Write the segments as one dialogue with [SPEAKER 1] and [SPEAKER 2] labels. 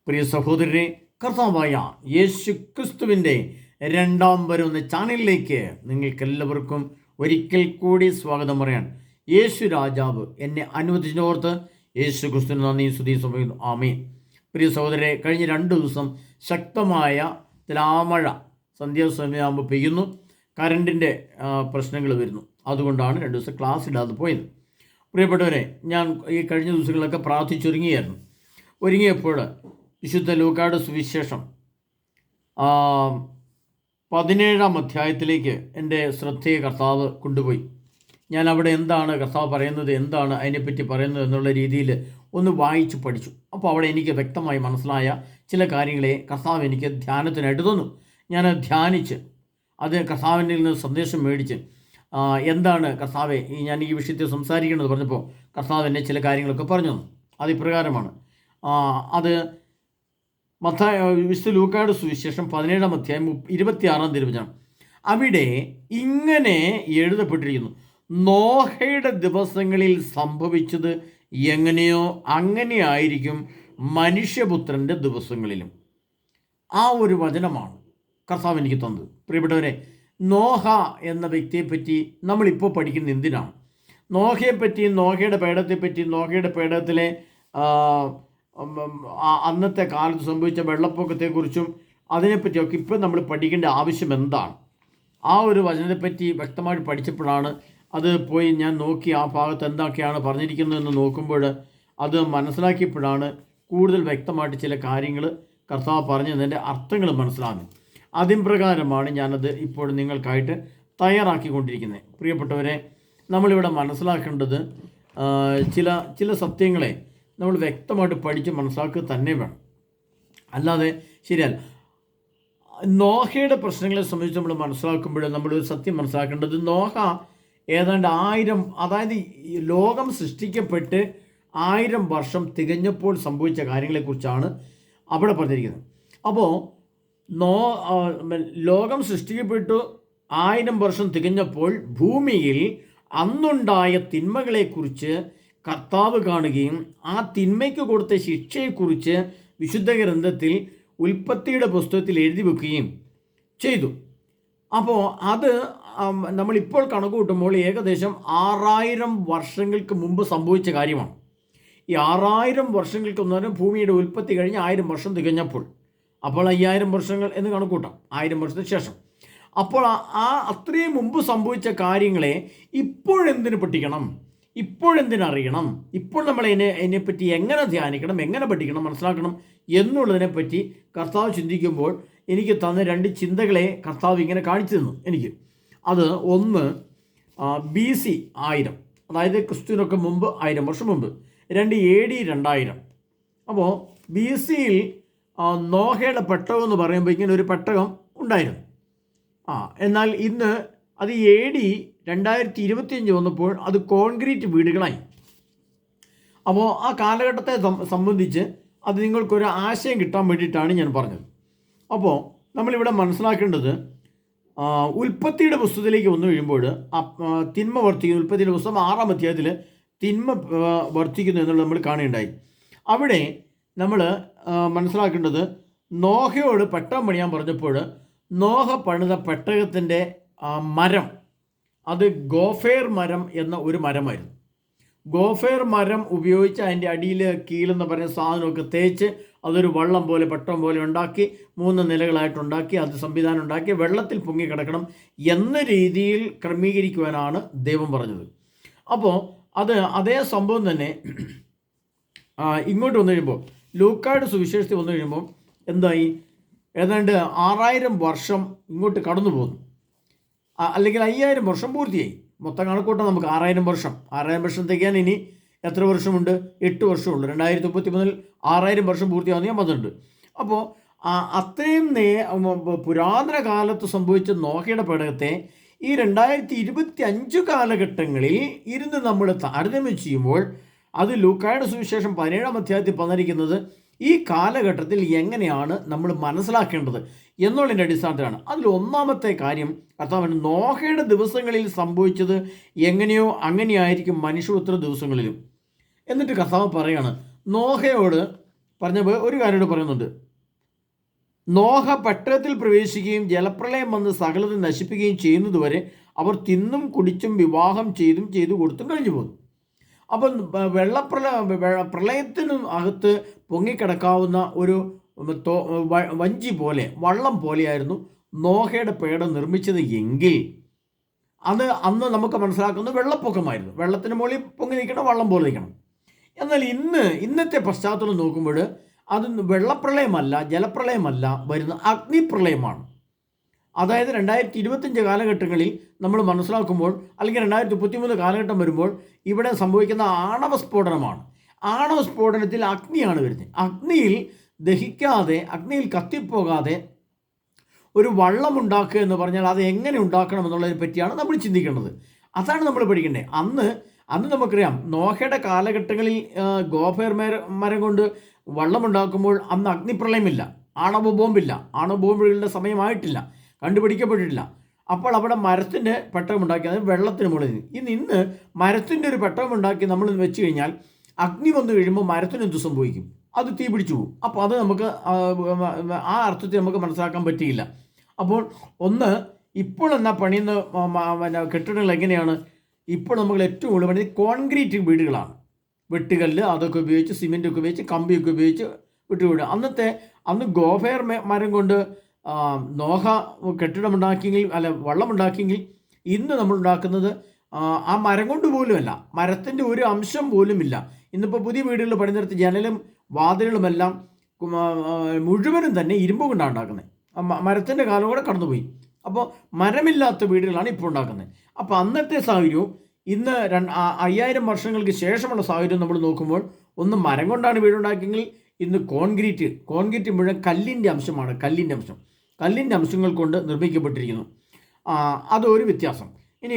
[SPEAKER 1] പ്രിയ സഹോദരരെ, കർത്താവായ യേശു ക്രിസ്തുവിൻ്റെ രണ്ടാം വരുന്ന ചാനലിലേക്ക് നിങ്ങൾക്കെല്ലാവർക്കും ഒരിക്കൽ കൂടി സ്വാഗതം പറയാൻ യേശു രാജാവ് എന്നെ അനുവദിച്ചോർത്ത് യേശു ക്രിസ്തുവിന് നന്ദി സ്തുതി സമർപ്പിക്കുന്നു. ആമേൻ. പ്രിയ സഹോദരരെ, കഴിഞ്ഞ 2 ദിവസം ശക്തമായ തിലാമഴ സന്ധ്യാസമയമാകുമ്പോൾ പെയ്യുന്നു. കറണ്ടിൻ്റെ പ്രശ്നങ്ങൾ വരുന്നു. അതുകൊണ്ടാണ് 2 ദിവസം ക്ലാസ് ഇടാതെ പോയത്. പ്രിയപ്പെട്ടവരെ, ഞാൻ ഈ കഴിഞ്ഞ ദിവസങ്ങളൊക്കെ ഒരുങ്ങിയപ്പോൾ വിശുദ്ധ ലൂക്കായുടെ സുവിശേഷം 17-ാം അധ്യായത്തിലേക്ക് എൻ്റെ ശ്രദ്ധയെ കർത്താവ് കൊണ്ടുപോയി. ഞാൻ അവിടെ എന്താണ് കർത്താവ് പറയുന്നത്, എന്താണ് അതിനെപ്പറ്റി പറയുന്നത് എന്നുള്ള രീതിയിൽ ഒന്ന് വായിച്ച് പഠിച്ചു. അപ്പോൾ അവിടെ എനിക്ക് വ്യക്തമായി മനസ്സിലായ ചില കാര്യങ്ങളെ കർത്താവ് എനിക്ക് ധ്യാനത്തിനായിട്ട് തന്നു. ഞാൻ ധ്യാനിച്ച് അത് കർത്താവിൻ്റെ നിന്ന് സന്ദേശം മേടിച്ച് എന്താണ് കർത്താവെ ഞാൻ ഈ വിഷയത്തിൽ സംസാരിക്കുന്നത് പറഞ്ഞപ്പോൾ കർത്താവ് എന്നെ ചില കാര്യങ്ങളൊക്കെ പറഞ്ഞു തന്നു. അത് ഇപ്രകാരമാണ്. അത് വിശുദ്ധ ലൂക്കായുടെ സുവിശേഷം 17-ാം അധ്യായം 26-ാം തിരുവചനം. അവിടെ ഇങ്ങനെ എഴുതപ്പെട്ടിരിക്കുന്നു: നോഹയുടെ ദിവസങ്ങളിൽ സംഭവിച്ചത് എങ്ങനെയോ അങ്ങനെ ആയിരിക്കും മനുഷ്യപുത്രൻ്റെ ദിവസങ്ങളിലും. ആ ഒരു വചനമാണ് കർത്താവ് എനിക്ക് തന്നത്. പ്രിയപ്പെട്ടവരെ, നോഹ എന്ന വ്യക്തിയെപ്പറ്റി നമ്മളിപ്പോൾ പഠിക്കുന്നത് എന്തിനാണ്? നോഹയെപ്പറ്റി, നോഹയുടെ പേടകത്തെപ്പറ്റി, നോഹയുടെ പേടകത്തിലെ അന്നത്തെ കാലത്ത് സംഭവിച്ച വെള്ളപ്പൊക്കത്തെക്കുറിച്ചും അതിനെപ്പറ്റിയൊക്കെ ഇപ്പോൾ നമ്മൾ പഠിക്കേണ്ട ആവശ്യം എന്താണ്? ആ ഒരു വചനത്തെപ്പറ്റി വ്യക്തമായിട്ട് പഠിച്ചപ്പോഴാണ് അത് പോയി ഞാൻ നോക്കി ആ ഭാഗത്ത് എന്തൊക്കെയാണ് പറഞ്ഞിരിക്കുന്നതെന്ന് നോക്കുമ്പോൾ അത് മനസ്സിലാക്കിയപ്പോഴാണ് കൂടുതൽ വ്യക്തമായിട്ട് ചില കാര്യങ്ങൾ കർത്താവ് പറഞ്ഞതിൻ്റെ അർത്ഥങ്ങൾ മനസ്സിലാകുന്നത്. അതിൻ പ്രകാരമാണ് ഞാനത് ഇപ്പോൾ നിങ്ങൾക്കായിട്ട് തയ്യാറാക്കിക്കൊണ്ടിരിക്കുന്നത്. പ്രിയപ്പെട്ടവരെ, നമ്മളിവിടെ മനസ്സിലാക്കേണ്ടത് ചില സത്യങ്ങളെ നമ്മൾ വ്യക്തമായിട്ട് പഠിച്ച് മനസ്സിലാക്കുക തന്നെ വേണം. അല്ലാതെ ശരിയല്ല. നോഹയുടെ പ്രശ്നങ്ങളെ സംബന്ധിച്ച് നമ്മൾ മനസ്സിലാക്കുമ്പോൾ നമ്മളൊരു സത്യം മനസ്സിലാക്കേണ്ടത്, നോഹ ഏതാണ്ട് 1000, അതായത് ലോകം സൃഷ്ടിക്കപ്പെട്ട് 1000 വർഷം തികഞ്ഞപ്പോൾ സംഭവിച്ച കാര്യങ്ങളെക്കുറിച്ചാണ് അവിടെ പറഞ്ഞിരിക്കുന്നത്. അപ്പോൾ ലോകം സൃഷ്ടിക്കപ്പെട്ടു 1000 വർഷം തികഞ്ഞപ്പോൾ ഭൂമിയിൽ അന്നുണ്ടായ തിന്മകളെക്കുറിച്ച് കർത്താവ് കാണുകയും ആ തിന്മയ്ക്ക് കൊടുത്ത ശിക്ഷയെക്കുറിച്ച് വിശുദ്ധ ഗ്രന്ഥത്തിൽ ഉൽപ്പത്തിയുടെ പുസ്തകത്തിൽ എഴുതി വെക്കുകയും ചെയ്തു. അപ്പോൾ അത് നമ്മളിപ്പോൾ കണക്ക് കൂട്ടുമ്പോൾ ഏകദേശം 6000 വർഷങ്ങൾക്ക് മുമ്പ് സംഭവിച്ച കാര്യമാണ്. ഈ 6000 വർഷങ്ങൾക്ക് മുന്നേ ഭൂമിയുടെ ഉൽപ്പത്തി കഴിഞ്ഞ് 1000 വർഷം തികഞ്ഞപ്പോൾ, അപ്പോൾ 5000 വർഷങ്ങൾ എന്ന് കണക്കൂട്ടാം, 1000 വർഷത്തിന് ശേഷം. അപ്പോൾ അത്രയും മുമ്പ് സംഭവിച്ച കാര്യങ്ങളെ ഇപ്പോഴെന്തിനു പഠിക്കണം, ഇപ്പോഴെന്തിനറിയണം, ഇപ്പോൾ നമ്മൾ അതിനെപ്പറ്റി എങ്ങനെ ധ്യാനിക്കണം, എങ്ങനെ പഠിക്കണം, മനസ്സിലാക്കണം എന്നുള്ളതിനെപ്പറ്റി കർത്താവ് ചിന്തിക്കുമ്പോൾ എനിക്ക് തന്ന 2 ചിന്തകളെ കർത്താവ് ഇങ്ങനെ കാണിച്ചു തന്നു എനിക്ക്. അത് ഒന്ന് BC 1000, അതായത് ക്രിസ്തുവിനൊക്കെ മുമ്പ് 1000 വർഷം മുമ്പ്. 2 AD 2000. അപ്പോൾ BC-യിൽ നോഹയുടെ പെട്ടകം എന്ന് പറയുമ്പോൾ ഇങ്ങനെ ഒരു പെട്ടകം ഉണ്ടായിരുന്നു. എന്നാൽ ഇന്ന് അത് AD 2025 വന്നപ്പോൾ അത് കോൺക്രീറ്റ് വീടുകളായി. അപ്പോൾ ആ കാലഘട്ടത്തെ സംബന്ധിച്ച് അത് നിങ്ങൾക്കൊരു ആശയം കിട്ടാൻ വേണ്ടിയിട്ടാണ് ഞാൻ പറഞ്ഞത്. അപ്പോൾ നമ്മളിവിടെ മനസ്സിലാക്കേണ്ടത്, ഉൽപ്പത്തിയുടെ പുസ്തകത്തിലേക്ക് വന്നു കഴിയുമ്പോൾ തിന്മ വർദ്ധിക്കുന്നു. ഉൽപ്പത്തിയുടെ പുസ്തകം 6-ാം അധ്യായത്തിൽ തിന്മ വർദ്ധിക്കുന്നു എന്നുള്ളത് നമ്മൾ കാണുകയുണ്ടായി. അവിടെ നമ്മൾ മനസ്സിലാക്കേണ്ടത്, നോഹയോട് പെട്ടകം പണിയാൻ പറഞ്ഞപ്പോൾ നോഹ പണിത പെട്ടകത്തിൻ്റെ മരം അത് ഗോഫേർ മരം എന്ന ഒരു മരമായിരുന്നു. ഗോഫേർ മരം ഉപയോഗിച്ച് അതിൻ്റെ അടിയിൽ കീലെന്ന് പറയുന്ന സാധനമൊക്കെ തേച്ച് അതൊരു വള്ളം പോലെ, പെട്ടകം പോലെ ഉണ്ടാക്കി 3 നിലകളായിട്ടുണ്ടാക്കി അത് സംവിധാനം ഉണ്ടാക്കി വെള്ളത്തിൽ പൊങ്ങിക്കിടക്കണം എന്ന രീതിയിൽ ക്രമീകരിക്കുവാനാണ് ദൈവം പറഞ്ഞത്. അപ്പോൾ അതേ സംഭവം തന്നെ ഇങ്ങോട്ട് വന്നു കഴിയുമ്പോൾ, ലൂക്കായുടെ സുവിശേഷത്തിൽ വന്നു കഴിയുമ്പോൾ എന്തായി, ഏതാണ്ട് 6000 വർഷം ഇങ്ങോട്ട് കടന്നു പോകുന്നു, അല്ലെങ്കിൽ 5000 വർഷം പൂർത്തിയായി. മൊത്തം കണക്കൂട്ടം നമുക്ക് 6000 വർഷം തികയാൻ ഇനി എത്ര വർഷമുണ്ട്? 8 വർഷമുണ്ട്. 2033 6000 വർഷം പൂർത്തിയാകുന്ന ഞാൻ വന്നിട്ടുണ്ട്. അപ്പോൾ അത്രയും പുരാതന കാലത്ത് സംഭവിച്ച നോഹയുടെ പേടകത്തെ ഈ 2025 കാലഘട്ടങ്ങളിൽ ഇരുന്ന് നമ്മൾ താരതമ്യം ചെയ്യുമ്പോൾ അത് ലൂക്കായുടെ സുവിശേഷം 17-ാം അധ്യായത്തിൽ പറഞ്ഞിരിക്കുന്നത് ഈ കാലഘട്ടത്തിൽ എങ്ങനെയാണ് നമ്മൾ മനസ്സിലാക്കേണ്ടത് എന്നുള്ളതിൻ്റെ അടിസ്ഥാനത്തിലാണ്. അതിൽ ഒന്നാമത്തെ കാര്യം കർത്താവ് നോഹയുടെ ദിവസങ്ങളിൽ സംഭവിച്ചത് എങ്ങനെയോ അങ്ങനെയായിരിക്കും മനുഷ്യപുത്ര ദിവസങ്ങളിലും. എന്നിട്ട് കർത്താവ് പറയാണ്, നോഹയോട് പറഞ്ഞ ഒരു കാര്യം കൂടെ പറയുന്നുണ്ട്. നോഹ പട്ടണത്തിൽ പ്രവേശിക്കുകയും ജലപ്രളയം വന്ന് സകലതും നശിപ്പിക്കുകയും ചെയ്യുന്നതുവരെ അവർ തിന്നും കുടിച്ചും വിവാഹം ചെയ്തു കൊടുത്തും കഴിഞ്ഞു പോകുന്നു. അപ്പം പ്രളയത്തിനും അകത്ത് പൊങ്ങിക്കിടക്കാവുന്ന ഒരു വഞ്ചി പോലെ, വള്ളം പോലെയായിരുന്നു നോഹയുടെ പേട നിർമ്മിച്ചത് എങ്കിൽ അന്ന് നമുക്ക് മനസ്സിലാക്കുന്നത് വെള്ളപ്പൊക്കമായിരുന്നു. വെള്ളത്തിന് മുകളിൽ പൊങ്ങി നിൽക്കണം, വള്ളം പോലെ നിൽക്കണം. എന്നാൽ ഇന്നത്തെ പശ്ചാത്തലം നോക്കുമ്പോൾ അത് വെള്ളപ്രളയമല്ല, ജലപ്രളയമല്ല, വരുന്ന അഗ്നിപ്രളയമാണ്. അതായത് 2025 കാലഘട്ടങ്ങളിൽ നമ്മൾ മനസ്സിലാക്കുമ്പോൾ, അല്ലെങ്കിൽ 2033 കാലഘട്ടം വരുമ്പോൾ ഇവിടെ സംഭവിക്കുന്ന ആണവ സ്ഫോടനമാണ്. ആണവ സ്ഫോടനത്തിൽ അഗ്നിയാണ് വരുന്നത്. അഗ്നിയിൽ ദഹിക്കാതെ, അഗ്നിയിൽ കത്തിപ്പോകാതെ ഒരു വള്ളം ഉണ്ടാക്കുക എന്ന് പറഞ്ഞാൽ അത് എങ്ങനെ ഉണ്ടാക്കണം എന്നുള്ളതിനെ പറ്റിയാണ് നമ്മൾ ചിന്തിക്കേണ്ടത്. അതാണ് നമ്മൾ പഠിക്കേണ്ടത്. അന്ന് നമുക്കറിയാം, നോഹയുടെ കാലഘട്ടങ്ങളിൽ ഗോഫർ മരം കൊണ്ട് വള്ളമുണ്ടാക്കുമ്പോൾ അന്ന് അഗ്നിപ്രളയമില്ല, ആണവ ബോംബില്ല, ആണവ ബോംബുകളുടെ സമയമായിട്ടില്ല, കണ്ടുപിടിക്കപ്പെട്ടിട്ടില്ല. അപ്പോൾ അവിടെ മരത്തിൻ്റെ പെട്ടകമുണ്ടാക്കി, അത് വെള്ളത്തിന് മുകളിൽ. ഇന്ന് മരത്തിൻ്റെ ഒരു പെട്ടകമുണ്ടാക്കി നമ്മൾ വെച്ച് കഴിഞ്ഞാൽ അഗ്നി വന്നു കഴിയുമ്പോൾ മരത്തിന് എന്ത് സംഭവിക്കും? അത് തീ പിടിച്ചു പോകും. അപ്പോൾ അത് നമുക്ക് ആ അർത്ഥത്തിൽ നമുക്ക് മനസ്സിലാക്കാൻ പറ്റിയില്ല. അപ്പോൾ ഇപ്പോൾ എന്നാ പണിയുന്ന കെട്ടിടങ്ങൾ എങ്ങനെയാണ്? ഇപ്പോൾ നമ്മൾ ഏറ്റവും കൂടുതൽ പണിയുന്നത് കോൺക്രീറ്റ് വീടുകളാണ്. വെട്ടുകല്ല് അതൊക്കെ ഉപയോഗിച്ച്, സിമെൻറ്റൊക്കെ ഉപയോഗിച്ച്, കമ്പിയൊക്കെ ഉപയോഗിച്ച് വീട്. അന്ന് ഗോഫയർ മരം കൊണ്ട് നോഹ കെട്ടിടമുണ്ടാക്കിയെങ്കിൽ, വള്ളമുണ്ടാക്കിയെങ്കിൽ, ഇന്ന് നമ്മൾ ഉണ്ടാക്കുന്നത് ആ മരം കൊണ്ട് പോലുമല്ല, മരത്തിൻ്റെ ഒരു അംശം പോലുമില്ല. ഇന്നിപ്പോൾ പുതിയ വീടുകൾ പണിതെടുത്ത് ജനലും വാതിലുകളുമെല്ലാം മുഴുവനും തന്നെ ഇരുമ്പ് കൊണ്ടാണ് ഉണ്ടാക്കുന്നത്. മരത്തിൻ്റെ കാലം കൂടെ കടന്നുപോയി. അപ്പോൾ മരമില്ലാത്ത വീടുകളാണ് ഇപ്പോൾ ഉണ്ടാക്കുന്നത്. അപ്പോൾ അന്നത്തെ സാഹചര്യവും ഇന്ന് 5000 വർഷങ്ങൾക്ക് ശേഷമുള്ള സാഹചര്യം നമ്മൾ നോക്കുമ്പോൾ, മരം കൊണ്ടാണ് വീടുണ്ടാക്കിയെങ്കിൽ ഇന്ന് കോൺക്രീറ്റ് മുഴുവൻ കല്ലിൻ്റെ അംശമാണ്. കല്ലിൻ്റെ അംശങ്ങൾ കൊണ്ട് നിർമ്മിക്കപ്പെട്ടിരിക്കുന്നു. അതൊരു വ്യത്യാസം. ഇനി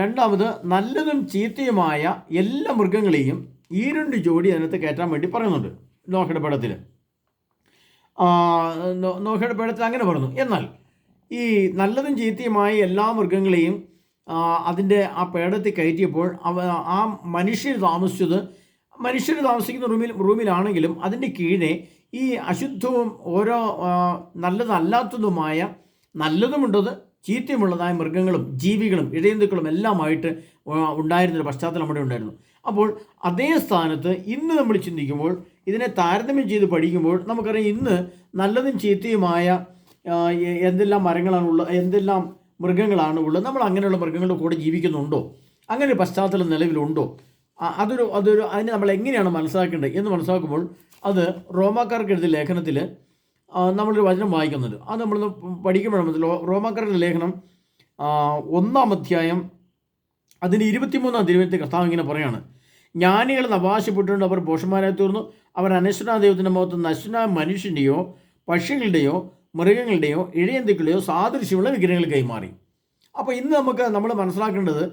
[SPEAKER 1] രണ്ടാമത് നല്ലതും ചീത്തയുമായ എല്ലാ മൃഗങ്ങളെയും 2 ജോഡി അതിനകത്ത് കയറ്റാൻ വേണ്ടി പറയുന്നുണ്ട് നോഹയുടെ പേടത്തിൽ അങ്ങനെ പറഞ്ഞു. എന്നാൽ ഈ നല്ലതും ചീത്തയുമായ എല്ലാ മൃഗങ്ങളെയും അതിൻ്റെ ആ പേടത്തിൽ കയറ്റിയപ്പോൾ ആ മനുഷ്യർ താമസിക്കുന്ന റൂമിലാണെങ്കിലും അതിൻ്റെ കീഴെ ഈ അശുദ്ധവും ഓരോ നല്ലതല്ലാത്തതുമായ, നല്ലതുമുണ്ടത് ചീത്തയുമുള്ളതായ മൃഗങ്ങളും ജീവികളും ഇഴജന്തുക്കളും എല്ലാമായിട്ട് ഉണ്ടായിരുന്നൊരു പശ്ചാത്തലം അവിടെ ഉണ്ടായിരുന്നു. അപ്പോൾ അതേ സ്ഥാനത്ത് ഇന്ന് നമ്മൾ ചിന്തിക്കുമ്പോൾ, ഇതിനെ താരതമ്യം ചെയ്ത് പഠിക്കുമ്പോൾ നമുക്കറിയാം, ഇന്ന് നല്ലതും ചീത്തയുമായ എന്തെല്ലാം മരങ്ങളാണുള്ളത്, എന്തെല്ലാം മൃഗങ്ങളാണ് ഉള്ളത്, നമ്മൾ അങ്ങനെയുള്ള മൃഗങ്ങളുടെ കൂടെ ജീവിക്കുന്നുണ്ടോ? അങ്ങനെ ഒരു പശ്ചാത്തലം നിലവിലുണ്ടോ? അതിനെ നമ്മൾ എങ്ങനെയാണ് മനസ്സിലാക്കേണ്ടത് എന്ന് മനസ്സിലാക്കുമ്പോൾ, അത് റോമാക്കാർക്ക് എഴുതിയ ലേഖനത്തിൽ നമ്മളൊരു വചനം വായിക്കുന്നുണ്ട്. അത് നമ്മളൊന്ന് പഠിക്കുമ്പോഴാണ് റോമാക്കാരുടെ ലേഖനം 1-ാം അധ്യായം അതിൻ്റെ 23-ാം തിരുവചനത്തിൽ കർത്താവ് ഇങ്ങനെ പറയാണ്: ജ്ഞാനികളെന്ന് അവകാശപ്പെട്ടുകൊണ്ട് അവർ ഭോഷന്മാരായി തീർന്നു. അവർ അനശ്വനായ ദൈവത്തിൻ്റെ മുഖത്ത് നശ്വനായ മനുഷ്യൻ്റെയോ പക്ഷികളുടെയോ മൃഗങ്ങളുടെയോ ഇഴയന്തുക്കളുടെയോ സാദൃശ്യമുള്ള വിഗ്രഹങ്ങൾ കൈമാറി. അപ്പോൾ ഇന്ന് നമ്മൾ മനസ്സിലാക്കേണ്ടത്,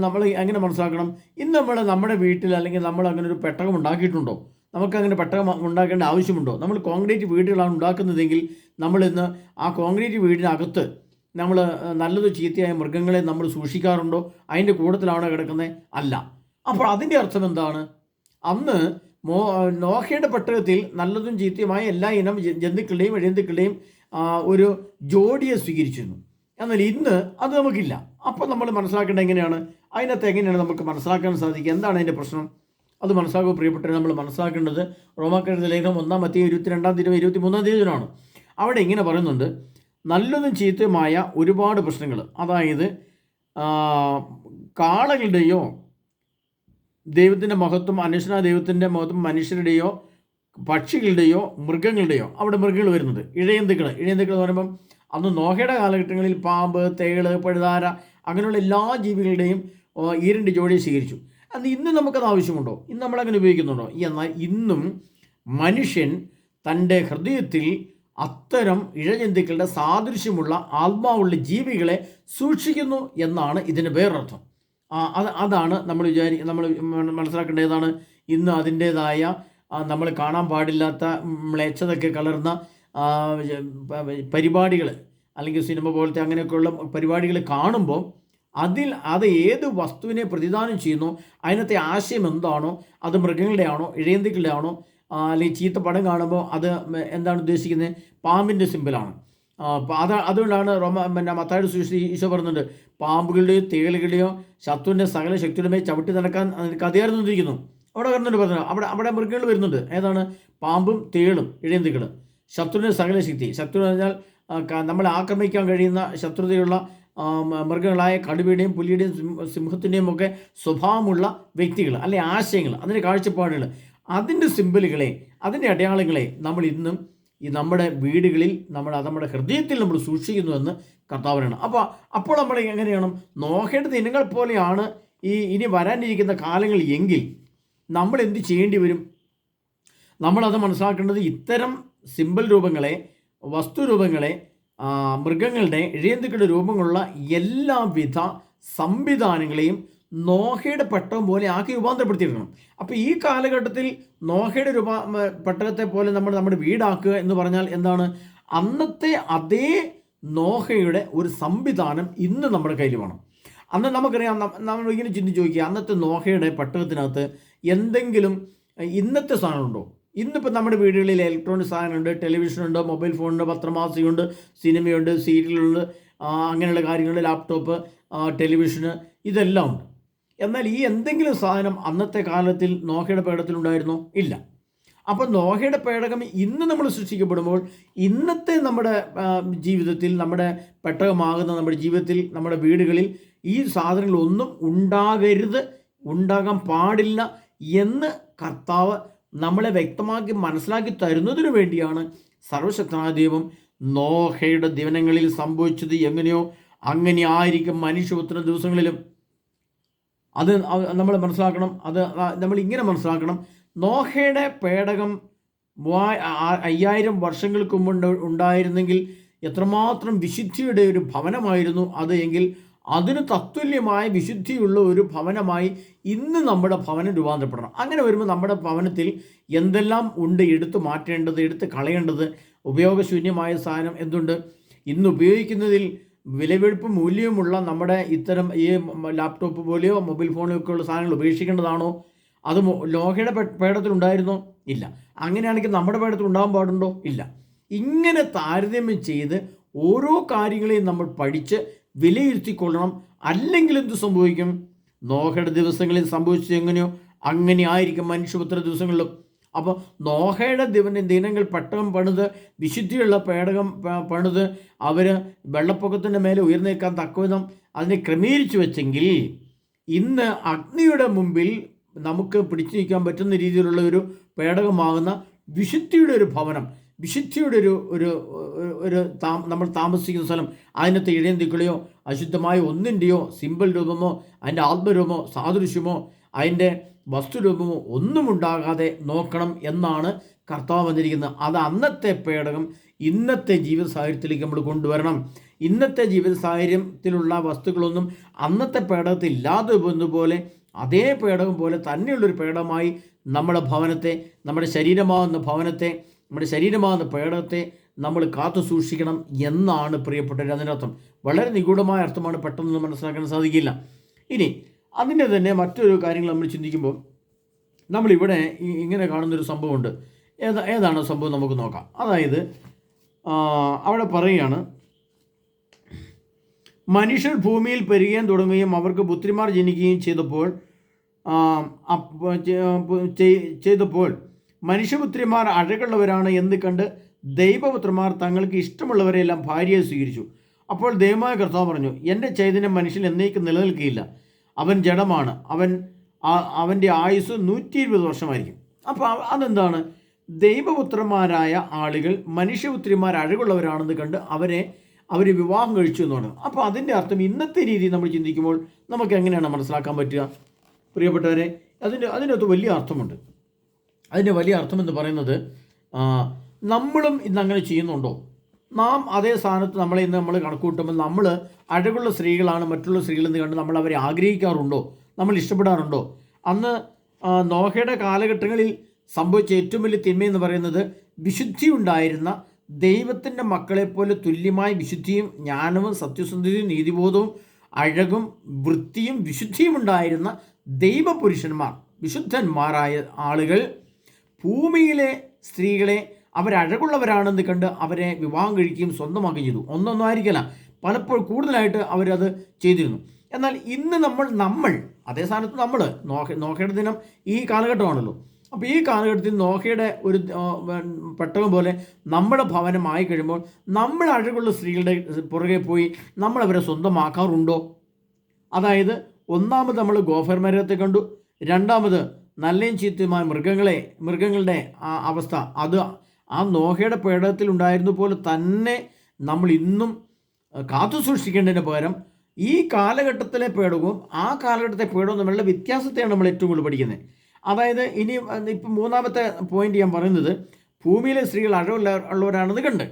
[SPEAKER 1] നമ്മൾ എങ്ങനെ മനസ്സിലാക്കണം? ഇന്ന് നമ്മുടെ വീട്ടിൽ, അല്ലെങ്കിൽ നമ്മൾ അങ്ങനെ ഒരു പെട്ടകം ഉണ്ടാക്കിയിട്ടുണ്ടോ? നമുക്കങ്ങനെ പെട്ടകം ഉണ്ടാക്കേണ്ട ആവശ്യമുണ്ടോ? നമ്മൾ കോൺക്രീറ്റ് വീടുകളാണ് ഉണ്ടാക്കുന്നതെങ്കിൽ നമ്മളിന്ന് ആ കോൺക്രീറ്റ് വീടിനകത്ത് നമ്മൾ നല്ലത് ചീത്തയായ മൃഗങ്ങളെ നമ്മൾ സൂക്ഷിക്കാറുണ്ടോ? അതിൻ്റെ കൂട്ടത്തിലാണോ കിടക്കുന്നത്? അല്ല. അപ്പോൾ അതിൻ്റെ അർത്ഥം എന്താണ്? അന്ന് നോഹയുടെ പെട്ടകത്തിൽ നല്ലതും ചീത്തയുമായ എല്ലാ ഇനം ജന്തുക്കളുടെയും ഇഴജന്തുക്കളുടെയും ഒരു ജോഡിയെ സ്വീകരിച്ചിരുന്നു. എന്നാൽ ഇന്ന് അത് നമുക്കില്ല. അപ്പോൾ നമ്മൾ മനസ്സിലാക്കേണ്ടത് എങ്ങനെയാണ്? അതിനകത്ത് എങ്ങനെയാണ് നമുക്ക് മനസ്സിലാക്കാൻ സാധിക്കുക? എന്താണ് അതിൻ്റെ പ്രശ്നം? അത് മനസ്സിലാക്കുക പ്രിയപ്പെട്ടവരെ. നമ്മൾ മനസ്സിലാക്കേണ്ടത് റോമാക്കാരുടെ ലേഖനം 1-ാം അധ്യായം 22-ാം തീയതി 23-ാം തീയതിയാണ്. അവിടെ ഇങ്ങനെ പറയുന്നുണ്ട്, നല്ലതും ചീത്തയുമായ ഒരുപാട് പ്രശ്നങ്ങൾ, അതായത് കാളകളുടെയോ ദൈവത്തിൻ്റെ മഹത്വം, അന്വേഷണ ദൈവത്തിൻ്റെ മഹത്വം, മനുഷ്യരുടെയോ പക്ഷികളുടെയോ മൃഗങ്ങളുടെയോ, അവിടെ മൃഗങ്ങൾ വരുന്നത് ഇഴയന്തുക്കൾ എന്ന് പറയുമ്പം അന്ന് നോഹയുടെ കാലഘട്ടങ്ങളിൽ പാമ്പ്, തേള്, പഴുതാര അങ്ങനെയുള്ള എല്ലാ ജീവികളുടെയും 2 ജോഡിയെ സ്വീകരിച്ചു. അത് ഇന്ന് നമുക്കത് ആവശ്യമുണ്ടോ? ഇന്ന് നമ്മളങ്ങനെ ഉപയോഗിക്കുന്നുണ്ടോ? എന്നാൽ ഇന്നും മനുഷ്യൻ തൻ്റെ ഹൃദയത്തിൽ അത്തരം ഇഴജന്തുക്കളുടെ സാദൃശ്യമുള്ള ആത്മാവുള്ള ജീവികളെ സൂക്ഷിക്കുന്നു എന്നാണ് ഇതിന് വേറൊരർത്ഥം. അതാണ് നമ്മൾ മനസ്സിലാക്കേണ്ടതാണ്. ഇന്ന് അതിൻ്റേതായ നമ്മൾ കാണാൻ പാടില്ലാത്ത മ്ലേച്ഛതയൊക്കെ കലർന്ന പരിപാടികൾ, അല്ലെങ്കിൽ സിനിമ പോലത്തെ അങ്ങനെയൊക്കെയുള്ള പരിപാടികൾ കാണുമ്പോൾ അത് ഏത് വസ്തുവിനെ പ്രതിദാനം ചെയ്യുന്നു, അതിനകത്തെ ആശയം എന്താണോ, അത് മൃഗങ്ങളുടെ ആണോ ഇഴയന്തുക്കളുടെ ആണോ അല്ലെങ്കിൽ ചീത്ത പടം കാണുമ്പോൾ അത് എന്താണ് ഉദ്ദേശിക്കുന്നത്? പാമ്പിൻ്റെ സിമ്പിളാണ്. അതുകൊണ്ടാണ് മത്തായിയുടെ സുവിശേഷത്തിൽ ഈശോ പറയുന്നുണ്ട്, പാമ്പുകളുടെയോ തേളുകളുടെയോ ശത്രുവിൻ്റെ സകല ശക്തിയുടെ മേൽ ചവിട്ടി നടക്കാൻ നിനക്ക് അധികാരം തന്നിരിക്കുന്നു. അവിടെ വരുന്നുണ്ട് പറഞ്ഞു, അവിടെ മൃഗങ്ങൾ വരുന്നുണ്ട്. ഏതാണ്? പാമ്പും തേളും ഇഴയന്തുക്കൾ. ശത്രുവിൻ്റെ സകല ശക്തി. ശത്രു എന്ന് പറഞ്ഞാൽ നമ്മളെ ആക്രമിക്കാൻ കഴിയുന്ന ശത്രുതയുള്ള മൃഗങ്ങളായ കടുവയുടെയും പുലിയുടെയും സിംഹത്തിൻ്റെയും ഒക്കെ സ്വഭാവമുള്ള വ്യക്തികൾ, അല്ലെ ആശയങ്ങൾ, അതിൻ്റെ കാഴ്ചപ്പാടുകൾ, അതിൻ്റെ സിമ്പലുകളെ, അതിൻ്റെ അടയാളങ്ങളെ നമ്മൾ ഇന്നും നമ്മുടെ വീടുകളിൽ നമ്മുടെ ഹൃദയത്തിൽ നമ്മൾ സൂക്ഷിക്കുന്നുവെന്ന് കർത്താവിനാണ്. അപ്പോൾ നമ്മൾ എങ്ങനെയാണ്? നോഹയുടെ ദിനങ്ങൾ പോലെയാണ് ഇനി വരാനിരിക്കുന്ന കാലങ്ങൾ എങ്കിൽ നമ്മൾ എന്ത് ചെയ്യേണ്ടി വരും? നമ്മളത് മനസ്സിലാക്കേണ്ടത് ഇത്തരം സിമ്പൽ രൂപങ്ങളെ, വസ്തുരൂപങ്ങളെ, മൃഗങ്ങളുടെ, ഇഴയന്തുക്കളുടെ രൂപങ്ങളുള്ള എല്ലാവിധ സംവിധാനങ്ങളെയും നോഹയുടെ പെട്ടകം പോലെ ആക്കി രൂപാന്തരപ്പെടുത്തിയെടുക്കണം. അപ്പോൾ ഈ കാലഘട്ടത്തിൽ നോഹയുടെ പെട്ടകത്തെ പോലെ നമ്മുടെ വീടാക്കുക എന്ന് പറഞ്ഞാൽ എന്താണ്? അന്നത്തെ അതേ നോഹയുടെ ഒരു സംവിധാനം ഇന്ന് നമ്മുടെ കയ്യിൽ വേണം. അന്ന് നമുക്കറിയാം, നമ്മൾ ഇങ്ങനെ ചിന്തിച്ച് നോക്കിയാൽ അന്നത്തെ നോഹയുടെ പെട്ടകത്തിനകത്ത് എന്തെങ്കിലും ഇന്നത്തെ സാധനമുണ്ടോ? ഇന്നിപ്പോൾ നമ്മുടെ വീടുകളിൽ ഇലക്ട്രോണിക് സാധനമുണ്ട്, ടെലിവിഷനുണ്ട്, മൊബൈൽ ഫോണുണ്ട്, പത്രമാസികയുണ്ട്, സിനിമയുണ്ട്, സീരിയലുണ്ട്, അങ്ങനെയുള്ള കാര്യങ്ങൾ, ലാപ്ടോപ്പ്, ടെലിവിഷന്, ഇതെല്ലാം ഉണ്ട്. എന്നാൽ ഈ എന്തെങ്കിലും സാധനം അന്നത്തെ കാലത്തിൽ നോഹയുടെ പേടകത്തിലുണ്ടായിരുന്നോ? ഇല്ല. അപ്പോൾ നോഹയുടെ പേടകം ഇന്ന് നമ്മൾ സൃഷ്ടിക്കപ്പെടുമ്പോൾ ഇന്നത്തെ നമ്മുടെ ജീവിതത്തിൽ, നമ്മുടെ പെട്ടകമാകുന്ന നമ്മുടെ ജീവിതത്തിൽ, നമ്മുടെ വീടുകളിൽ ഈ സാധനങ്ങളൊന്നും ഉണ്ടാകരുത്, ഉണ്ടാകാൻ പാടില്ല എന്ന് കർത്താവ് നമ്മളെ വ്യക്തമാക്കി മനസ്സിലാക്കി തരുന്നതിനു വേണ്ടിയാണ് സർവശക്തനായ ദൈവം നോഹയുടെ ദിനങ്ങളിൽ സംഭവിച്ചത് എങ്ങനെയോ അങ്ങനെ ആയിരിക്കും മനുഷ്യപുത്ര ദിവസങ്ങളിലും. അത് നമ്മൾ മനസ്സിലാക്കണം. അത് നമ്മൾ ഇങ്ങനെ മനസ്സിലാക്കണം. നോഹയുടെ പേടകം 5000 വർഷങ്ങൾക്ക് മുമ്പ് ഉണ്ടായിരുന്നെങ്കിൽ എത്രമാത്രം വിശുദ്ധിയുടെ ഒരു ഭവനമായിരുന്നു അത് എങ്കിൽ അതിന് തത്തുല്യമായ വിശുദ്ധിയുള്ള ഒരു ഭവനമായി ഇന്ന് നമ്മുടെ ഭവനം രൂപാന്തരപ്പെടണം. അങ്ങനെ വരുമ്പോൾ നമ്മുടെ ഭവനത്തിൽ എന്തെല്ലാം ഉണ്ട് എടുത്തു മാറ്റേണ്ടത്, എടുത്ത് കളയേണ്ടത്, ഉപയോഗശൂന്യമായ സാധനം എന്തുണ്ട്? ഇന്ന് ഉപയോഗിക്കുന്നതിൽ വിലപിടിപ്പ് മൂല്യവുമുള്ള നമ്മുടെ ഇത്തരം ഈ ലാപ്ടോപ്പ് പോലെയോ മൊബൈൽ ഫോണിലൊക്കെ ഉള്ള സാധനങ്ങൾ ഉപേക്ഷിക്കേണ്ടതാണോ? അത് നോഹയുടെ പേടകത്തിലുണ്ടായിരുന്നോ? ഇല്ല. അങ്ങനെയാണെങ്കിൽ നമ്മുടെ പേടകത്തിൽ ഉണ്ടാകാൻ പാടുണ്ടോ? ഇല്ല. ഇങ്ങനെ താരതമ്യം ചെയ്ത് ഓരോ കാര്യങ്ങളെയും നമ്മൾ പഠിച്ച് വിലയിരുത്തിക്കൊള്ളണം. അല്ലെങ്കിൽ എന്ത് സംഭവിക്കും? നോഹയുടെ ദിവസങ്ങളിൽ സംഭവിച്ചത് എങ്ങനെയോ അങ്ങനെ ആയിരിക്കും മനുഷ്യപുത്ര ദിവസങ്ങളിലും. അപ്പോൾ നോഹയുടെ ദിനങ്ങൾ പെട്ടകം പണിത്, വിശുദ്ധിയുള്ള പേടകം പണിത്, അവർ വെള്ളപ്പൊക്കത്തിൻ്റെ മേലെ ഉയർന്നേൽക്കാൻ തക്കവിധം അതിനെ ക്രമീകരിച്ചു വെച്ചെങ്കിൽ ഇന്ന് അഗ്നിയുടെ മുമ്പിൽ നമുക്ക് പിടിച്ചു നിൽക്കാൻ പറ്റുന്ന രീതിയിലുള്ള ഒരു പേടകമാകുന്ന വിശുദ്ധിയുടെ ഒരു ഭവനം, വിശുദ്ധിയുടെ നമ്മൾ താമസിക്കുന്ന സ്ഥലം, അതിനകത്ത് ഇഴയന്തുക്കളെയോ അശുദ്ധമായ ഒന്നിൻ്റെയോ സിമ്പൽ രൂപമോ അതിൻ്റെ ആത്മരൂപമോ സാദൃശ്യമോ അതിൻ്റെ വസ്തുരൂപമോ ഒന്നും ഉണ്ടാകാതെ നോക്കണം എന്നാണ് കർത്താവ് വന്നിരിക്കുന്നത്. അത് അന്നത്തെ പേടകം ഇന്നത്തെ ജീവിത സാഹചര്യത്തിലേക്ക് നമ്മൾ കൊണ്ടുവരണം. ഇന്നത്തെ ജീവിത സാഹചര്യത്തിലുള്ള വസ്തുക്കളൊന്നും അന്നത്തെ പേടകത്തിൽ ഇല്ലാതെ പോകുന്നതുപോലെ അതേ പേടകം പോലെ തന്നെയുള്ളൊരു പേടകമായി നമ്മുടെ ഭവനത്തെ, നമ്മുടെ ശരീരമാകുന്ന ഭവനത്തെ, നമ്മുടെ ശരീരമാകുന്ന പേടകത്തെ നമ്മൾ കാത്തു സൂക്ഷിക്കണം എന്നാണ് പ്രിയപ്പെട്ടവർ. അതിനർത്ഥം വളരെ നിഗൂഢമായ അർത്ഥമാണ്, പെട്ടെന്ന് മനസ്സിലാക്കാൻ സാധിക്കില്ല. ഇനി അതിൻ്റെ തന്നെ മറ്റൊരു കാര്യങ്ങൾ നമ്മൾ ചിന്തിക്കുമ്പോൾ നമ്മളിവിടെ ഇങ്ങനെ കാണുന്നൊരു സംഭവമുണ്ട്. ഏതാണ് സംഭവം നമുക്ക് നോക്കാം. അതായത് അവിടെ പറയുകയാണ്, മനുഷ്യർ ഭൂമിയിൽ പെരുകാൻ തുടങ്ങുകയും അവർക്ക് പുത്രിമാർ ജനിക്കുകയും ചെയ്തപ്പോൾ മനുഷ്യപുത്രിമാർ അഴകുള്ളവരാണ് എന്ന് കണ്ട് ദൈവപുത്രന്മാർ തങ്ങൾക്ക് ഇഷ്ടമുള്ളവരെല്ലാം ഭാര്യയെ സ്വീകരിച്ചു. അപ്പോൾ ദൈവമായ കർത്താവ് പറഞ്ഞു, എൻ്റെ ചൈതന്യം മനുഷ്യൻ എന്നേക്കും നിലനിൽക്കുകയില്ല. അവൻ ജഡമാണ്, അവൻ്റെ ആയുസ് 120 വർഷമായിരിക്കും. അപ്പോൾ അതെന്താണ്? ദൈവപുത്രന്മാരായ ആളുകൾ മനുഷ്യപുത്രിമാർ അഴകുള്ളവരാണെന്ന് കണ്ട് അവർ വിവാഹം കഴിച്ചു എന്ന് പറയുന്നത്. അപ്പോൾ അതിൻ്റെ അർത്ഥം ഇന്നത്തെ രീതി നമ്മൾ ചിന്തിക്കുമ്പോൾ നമുക്ക് എങ്ങനെയാണ് മനസ്സിലാക്കാൻ പറ്റുക? പ്രിയപ്പെട്ടവരെ, അതിനകത്ത് വലിയ അർത്ഥമുണ്ട്. അതിൻ്റെ വലിയ അർത്ഥമെന്ന് പറയുന്നത്, നമ്മളും ഇന്നങ്ങനെ ചെയ്യുന്നുണ്ടോ? നാം അതേ സ്ഥാനത്ത് നമ്മൾ കണക്ക് കൂട്ടുമ്പോൾ നമ്മൾ അഴകുള്ള സ്ത്രീകളാണ് മറ്റുള്ള സ്ത്രീകളെന്ന് കണ്ട് നമ്മൾ അവരെ ആഗ്രഹിക്കാറുണ്ടോ? നമ്മൾ ഇഷ്ടപ്പെടാറുണ്ടോ? അന്ന് നോഹയുടെ കാലഘട്ടങ്ങളിൽ സംഭവിച്ച ഏറ്റവും വലിയ തിന്മയെന്ന് പറയുന്നത് വിശുദ്ധി ഉണ്ടായിരുന്ന ദൈവത്തിൻ്റെ മക്കളെപ്പോലെ തുല്യമായ വിശുദ്ധിയും ജ്ഞാനവും സത്യസന്ധതയും നീതിബോധവും അഴകും വൃത്തിയും വിശുദ്ധിയും ഉണ്ടായിരുന്ന ദൈവപുരുഷന്മാർ, വിശുദ്ധന്മാരായ ആളുകൾ ഭൂമിയിലെ സ്ത്രീകളെ അവരഴകുള്ളവരാണെന്ന് കണ്ട് അവരെ വിവാഹം കഴിക്കുകയും സ്വന്തമാക്കുകയും ചെയ്തു. ഒന്നൊന്നും ആയിരിക്കില്ല, പലപ്പോഴും കൂടുതലായിട്ട് അവരത് ചെയ്തിരുന്നു. എന്നാൽ ഇന്ന് നമ്മൾ അതേ സ്ഥാനത്ത് നോഹയുടെ ദിനം ഈ കാലഘട്ടമാണല്ലോ. അപ്പോൾ ഈ കാലഘട്ടത്തിൽ നോഹയുടെ ഒരു പെട്ടകം പോലെ നമ്മുടെ ഭവനമായി കഴിയുമ്പോൾ നമ്മൾ അഴകുള്ള സ്ത്രീകളുടെ പുറകെ പോയി നമ്മൾ അവരെ സ്വന്തമാക്കാറുണ്ടോ? അതായത് ഒന്നാമത് നമ്മൾ ഗോഫർ മരത്തെ കണ്ടു, രണ്ടാമത് നല്ലയും ചീത്തയുമായ മൃഗങ്ങളുടെ അവസ്ഥ അത് ആ നോഹയുടെ പേടകത്തിൽ ഉണ്ടായിരുന്ന പോലെ തന്നെ നമ്മൾ ഇന്നും കാത്തു സൂക്ഷിക്കേണ്ടതിന് പകരം ഈ കാലഘട്ടത്തിലെ പേടകവും ആ കാലഘട്ടത്തെ പേടകവും തമ്മിലുള്ള വ്യത്യാസത്തെയാണ് നമ്മൾ ഏറ്റവും കൂടുതൽ പഠിക്കുന്നത്. അതായത് ഇപ്പം മൂന്നാമത്തെ പോയിന്റ് ഞാൻ പറയുന്നത്, ഭൂമിയിലെ സ്ത്രീകൾ അഴകുള്ളവരാണെന്ന് കണ്ട്.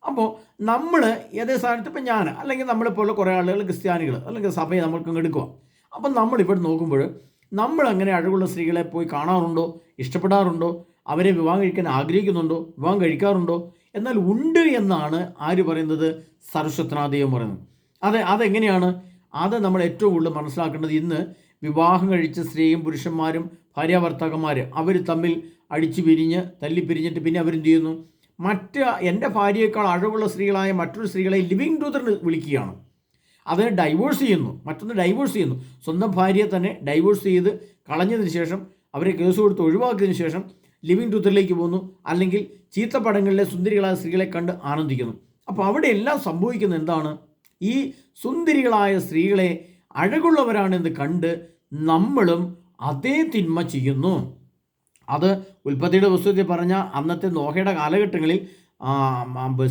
[SPEAKER 1] അപ്പോൾ നമ്മൾ ഏതേ സ്ഥാനത്ത് ഇപ്പം ഞാൻ അല്ലെങ്കിൽ നമ്മളെപ്പോലുള്ള കുറേ ആളുകൾ ക്രിസ്ത്യാനികൾ അല്ലെങ്കിൽ സഭയെ നമ്മൾക്ക് എടുക്കുക. അപ്പം നമ്മളിവിടെ നോക്കുമ്പോൾ നമ്മൾ അങ്ങനെ അഴകുള്ള സ്ത്രീകളെ പോയി കാണാറുണ്ടോ, ഇഷ്ടപ്പെടാറുണ്ടോ, അവരെ വിവാഹം കഴിക്കാൻ ആഗ്രഹിക്കുന്നുണ്ടോ, വിവാഹം കഴിക്കാറുണ്ടോ? എന്നാൽ ഉണ്ട് എന്നാണ് ആര് പറയുന്നത്? സർവശക്തനായ ദൈവം പറയുന്നത്. അതെങ്ങനെയാണ്? അത് നമ്മൾ ഏറ്റവും കൂടുതൽ മനസ്സിലാക്കേണ്ടത്, ഇന്ന് വിവാഹം കഴിച്ച സ്ത്രീയും പുരുഷന്മാരും ഭാര്യാഭർത്താക്കന്മാർ അവർ തമ്മിൽ അടിച്ചു പിരിഞ്ഞ് തല്ലിപ്പിരിഞ്ഞിട്ട് പിന്നെ അവരെന്ത് ചെയ്യുന്നു? എൻ്റെ ഭാര്യയേക്കാൾ അഴകുള്ള സ്ത്രീകളായ മറ്റൊരു സ്ത്രീകളെ ലിവിങ് ടുഗദർ വിളിക്കുകയാണ്. അതിനെ ഡൈവോഴ്സ് ചെയ്യുന്നു, മറ്റൊന്ന് ഡൈവോഴ്സ് ചെയ്യുന്നു. സ്വന്തം ഭാര്യയെ തന്നെ ഡൈവോഴ്സ് ചെയ്ത് കളഞ്ഞതിന് ശേഷം അവരെ കേസ് കൊടുത്ത് ഒഴിവാക്കിയതിന് ശേഷം ലിവിങ് ടുഗദറിലേക്ക് പോകുന്നു, അല്ലെങ്കിൽ ചീത്തപ്പടങ്ങളിലെ സുന്ദരികളായ സ്ത്രീകളെ കണ്ട് ആനന്ദിക്കുന്നു. അപ്പോൾ അവിടെ എല്ലാം സംഭവിക്കുന്നത് എന്താണ്? ഈ സുന്ദരികളായ സ്ത്രീകളെ അഴകുള്ളവരാണെന്ന് കണ്ട് നമ്മളും അതേ തിന്മ ചെയ്യുന്നു. അത് ഉൽപ്പത്തിയുടെ പുസ്തകത്തിൽ പറഞ്ഞ അന്നത്തെ നോഹയുടെ കാലഘട്ടങ്ങളിൽ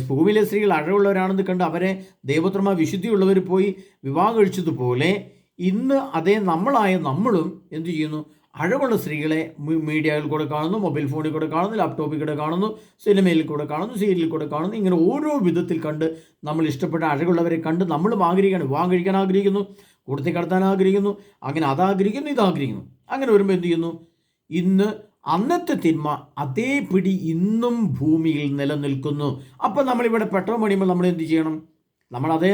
[SPEAKER 1] ഭൂമിയിലെ സ്ത്രീകൾ അഴകുള്ളവരാണെന്ന് കണ്ട് അവരെ ദൈവപുത്രന്മാർ വിശുദ്ധിയുള്ളവർ പോയി വിവാഹം കഴിച്ചതുപോലെ ഇന്ന് അതേ നമ്മളും എന്തു ചെയ്യുന്നു? അഴകുള്ള സ്ത്രീകളെ മീഡിയയിൽ കൂടെ കാണുന്നു, മൊബൈൽ ഫോണിൽ കൂടെ കാണുന്നു, ലാപ്ടോപ്പിൽ കൂടെ കാണുന്നു, സിനിമയിൽ കൂടെ കാണുന്നു, സീരിയലിൽ കൂടെ കാണുന്നു. ഇങ്ങനെ ഓരോ വിധത്തിൽ കണ്ട് നമ്മൾ ഇഷ്ടപ്പെട്ട അഴകുള്ളവരെ കണ്ട് നമ്മളും ആഗ്രഹിക്കണം, വിവാഹം കഴിക്കാൻ ആഗ്രഹിക്കുന്നു, കൂടുതൽ കടത്താൻ ആഗ്രഹിക്കുന്നു, അങ്ങനെ അതാഗ്രഹിക്കുന്നു, ഇതാഗ്രഹിക്കുന്നു. അങ്ങനെ വരുമ്പോൾ എന്ത് ചെയ്യുന്നു? ഇന്ന് അന്നത്തെ തിന്മ അതേ പിടി ഇന്നും ഭൂമിയിൽ നിലനിൽക്കുന്നു. അപ്പം നമ്മളിവിടെ പെട്രോൾ പണിയുമ്പോൾ നമ്മൾ എന്ത് ചെയ്യണം? നമ്മൾ അതേ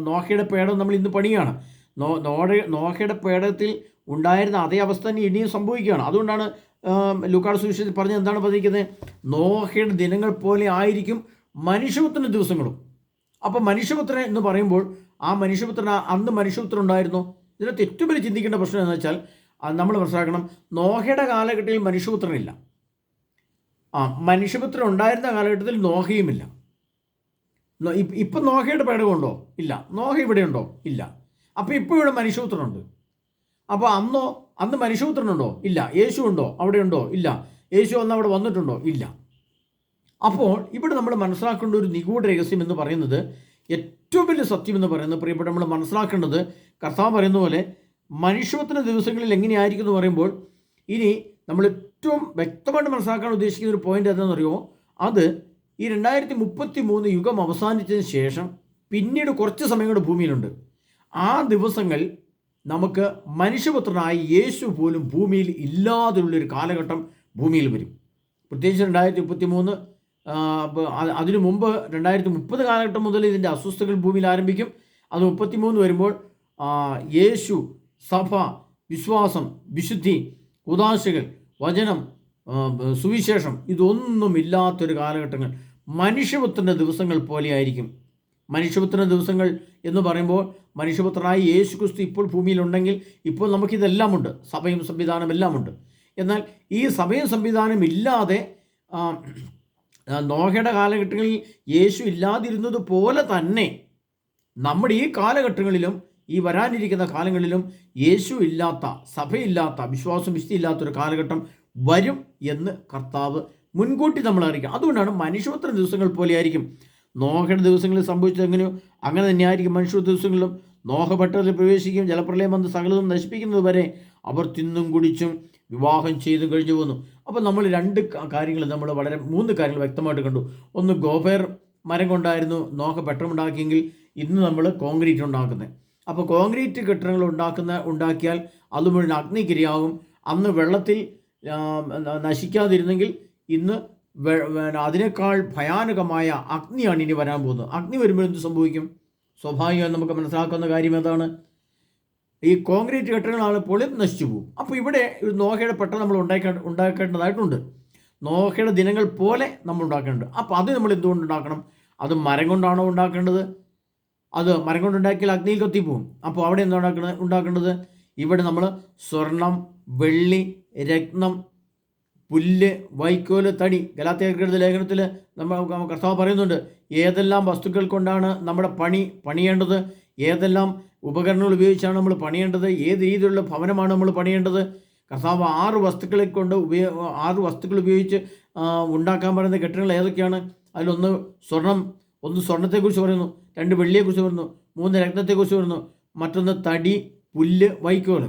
[SPEAKER 1] നോഹയുടെ പേടകം നമ്മൾ ഇന്ന് പണിയാണ്. നോഹയുടെ പേടകത്തിൽ ഉണ്ടായിരുന്ന അതേ അവസ്ഥ തന്നെ ഇനിയും സംഭവിക്കുകയാണ്. അതുകൊണ്ടാണ് ലൂക്കായുടെ സുവിശേഷത്തിൽ പറഞ്ഞത് എന്താണ് പറഞ്ഞിരിക്കുന്നത്? നോഹയുടെ ദിനങ്ങൾ പോലെ ആയിരിക്കും മനുഷ്യപുത്രൻ്റെ ദിവസങ്ങളും. അപ്പം മനുഷ്യപുത്രൻ എന്ന് പറയുമ്പോൾ ആ മനുഷ്യപുത്രൻ അന്ന് മനുഷ്യപുത്രൻ ഉണ്ടായിരുന്നോ? ഇതിനകത്ത് ഏറ്റവും വലിയ ചിന്തിക്കേണ്ട പ്രശ്നം എന്ന് വെച്ചാൽ നമ്മൾ മനസ്സിലാക്കണം, നോഹയുടെ കാലഘട്ടത്തിൽ മനുഷ്യപുത്രനില്ല. മനുഷ്യപുത്രൻ ഉണ്ടായിരുന്ന കാലഘട്ടത്തിൽ നോഹയുമില്ല. ഇപ്പം നോഹയുടെ പേടകമുണ്ടോ? ഇല്ല. നോഹ ഇവിടെ ഉണ്ടോ? ഇല്ല. അപ്പോൾ ഇപ്പോൾ ഇവിടെ മനുഷ്യപുത്രനുണ്ട്. അപ്പോൾ അന്ന് മനുഷ്യപുത്രനുണ്ടോ? ഇല്ല. യേശു ഉണ്ടോ? അവിടെ ഉണ്ടോ? ഇല്ല. യേശു അന്ന് അവിടെ വന്നിട്ടുണ്ടോ? ഇല്ല. അപ്പോൾ ഇവിടെ നമ്മൾ മനസ്സിലാക്കേണ്ട ഒരു നിഗൂഢ രഹസ്യം എന്ന് പറയുന്നത്, ഏറ്റവും വലിയ സത്യം എന്ന് പറയുന്നത്, പ്രിയപ്പെട്ട നമ്മൾ മനസ്സിലാക്കേണ്ടത്, കർത്താവ് പറയുന്ന പോലെ മനുഷ്യത്വത്തിൻ്റെ ദിവസങ്ങളിൽ എങ്ങനെയായിരിക്കും എന്ന് പറയുമ്പോൾ, ഇനി നമ്മൾ ഏറ്റവും വ്യക്തമായിട്ട് മനസ്സിലാക്കാൻ ഉദ്ദേശിക്കുന്ന ഒരു പോയിന്റ് എന്താണെന്ന് അറിയുമോ? അത് ഈ 2033 യുഗം അവസാനിച്ചതിന് ശേഷം പിന്നീട് കുറച്ച് സമയം കൂടെ ഭൂമിയിലുണ്ട്. ആ ദിവസങ്ങൾ നമുക്ക് മനുഷ്യപുത്രനായ യേശു പോലും ഭൂമിയിൽ ഇല്ലാതെയുള്ളൊരു കാലഘട്ടം ഭൂമിയിൽ വരും. പ്രത്യേകിച്ച് 2033 അതിനു മുമ്പ് 2030 കാലഘട്ടം മുതൽ ഇതിൻ്റെ അസ്വസ്ഥതകൾ ഭൂമിയിൽ ആരംഭിക്കും. അത് 33 വരുമ്പോൾ യേശു, സഭ, വിശ്വാസം, വിശുദ്ധി, ഉദാശകൾ, വചനം, സുവിശേഷം ഇതൊന്നുമില്ലാത്തൊരു കാലഘട്ടങ്ങൾ മനുഷ്യപുത്രൻ്റെ ദിവസങ്ങൾ പോലെയായിരിക്കും. മനുഷ്യപുത്രൻ്റെ ദിവസങ്ങൾ എന്ന് പറയുമ്പോൾ മനുഷ്യപുത്രനായ യേശു ക്രിസ്തു ഇപ്പോൾ ഭൂമിയിലുണ്ടെങ്കിൽ ഇപ്പോൾ നമുക്കിതെല്ലാമുണ്ട്, സഭയും സംവിധാനം എല്ലാമുണ്ട്. എന്നാൽ ഈ സഭയും സംവിധാനം ഇല്ലാതെ നോഹയുടെ കാലഘട്ടങ്ങളിൽ യേശു ഇല്ലാതിരുന്നത് പോലെ തന്നെ നമ്മുടെ ഈ കാലഘട്ടങ്ങളിലും ഈ വരാനിരിക്കുന്ന കാലങ്ങളിലും യേശു ഇല്ലാത്ത, സഭയില്ലാത്ത, വിശ്വാസം വിശുദ്ധിയില്ലാത്തൊരു കാലഘട്ടം വരും എന്ന് കർത്താവ് മുൻകൂട്ടി നമ്മൾ അറിയിക്കുക. അതുകൊണ്ടാണ് മനുഷ്യപുത്ര ദിവസങ്ങൾ പോലെ ആയിരിക്കും. നോഹയുടെ ദിവസങ്ങളിൽ സംഭവിച്ചത് എങ്ങനെയോ അങ്ങനെ തന്നെയായിരിക്കും മനുഷ്യപുത്ര ദിവസങ്ങളിലും. നോഹ പട്ടണത്തിൽ പ്രവേശിക്കുകയും ജലപ്രളയം വന്ന് സകലതും നശിപ്പിക്കുന്നത് വരെ അവർ തിന്നും കുടിച്ചും വിവാഹം ചെയ്തും കഴിഞ്ഞു പോന്നു. അപ്പോൾ നമ്മൾ 3 കാര്യങ്ങൾ വ്യക്തമായിട്ട് കണ്ടു. ഒന്ന്, ഗോഫേർ മരം കൊണ്ടായിരുന്നു നോഹ പെട്ടമുണ്ടാക്കിയെങ്കിൽ ഇന്ന് നമ്മൾ കോൺക്രീറ്റ് ഉണ്ടാക്കുന്നത്. അപ്പോൾ കോൺക്രീറ്റ് കെട്ടിടങ്ങൾ ഉണ്ടാക്കിയാൽ അത് മുഴുവൻ അഗ്നിക്കിരയാകും. അന്ന് വെള്ളത്തിൽ നശിക്കാതിരുന്നെങ്കിൽ ഇന്ന് അതിനേക്കാൾ ഭയാനകമായ അഗ്നിയാണ് ഇനി വരാൻ പോകുന്നത്. അഗ്നി വരുമ്പോൾ എന്ത് സംഭവിക്കും? സ്വാഭാവികമായി നമുക്ക് മനസ്സിലാക്കുന്ന കാര്യം ഏതാണ്? ഈ കോൺക്രീറ്റ് കെട്ടിടങ്ങളാണ് പൊളി നശിച്ചു പോകും. അപ്പോൾ ഇവിടെ ഒരു നോഹയുടെ പെട്ടകം നമ്മൾ ഉണ്ടാക്കേണ്ടതായിട്ടുണ്ട്. നോഹയുടെ ദിനങ്ങൾ പോലെ നമ്മൾ ഉണ്ടാക്കേണ്ടത്. അപ്പോൾ അത് നമ്മൾ എന്തുകൊണ്ട് ഉണ്ടാക്കണം? അത് മരം കൊണ്ടാണോ ഉണ്ടാക്കേണ്ടത്? അത് മരം കൊണ്ടുണ്ടാക്കിയാൽ അഗ്നിയിൽ കത്തിപ്പോവും. അപ്പോൾ അവിടെ എന്താ ഉണ്ടാക്കേണ്ടത്? ഇവിടെ നമ്മൾ സ്വർണം, വെള്ളി, രത്നം, പുല്ല്, വൈക്കോല്, തടി, ഗലാത്യർക്കെഴുതിയ ലേഖനത്തിൽ നമ്മൾ കർത്താവ് പറയുന്നുണ്ട് ഏതെല്ലാം വസ്തുക്കൾ കൊണ്ടാണ് നമ്മുടെ പണിയേണ്ടത്, ഏതെല്ലാം ഉപകരണങ്ങൾ ഉപയോഗിച്ചാണ് നമ്മൾ പണിയേണ്ടത്, ഏത് രീതിയിലുള്ള ഭവനമാണ് നമ്മൾ പണിയേണ്ടത്. കർത്താവ് 6 വസ്തുക്കൾ ഉപയോഗിച്ച് ഉണ്ടാക്കാൻ പറയുന്ന കെട്ടിടങ്ങൾ ഏതൊക്കെയാണ്? അതിലൊന്ന് സ്വർണം, സ്വർണത്തെക്കുറിച്ച് പറയുന്നു, 2 വെള്ളിയെക്കുറിച്ച് പറയുന്നു, 3 രത്നത്തെക്കുറിച്ച് പറയുന്നു, മറ്റൊന്ന് തടി, പുല്ല്, വൈക്കോല്.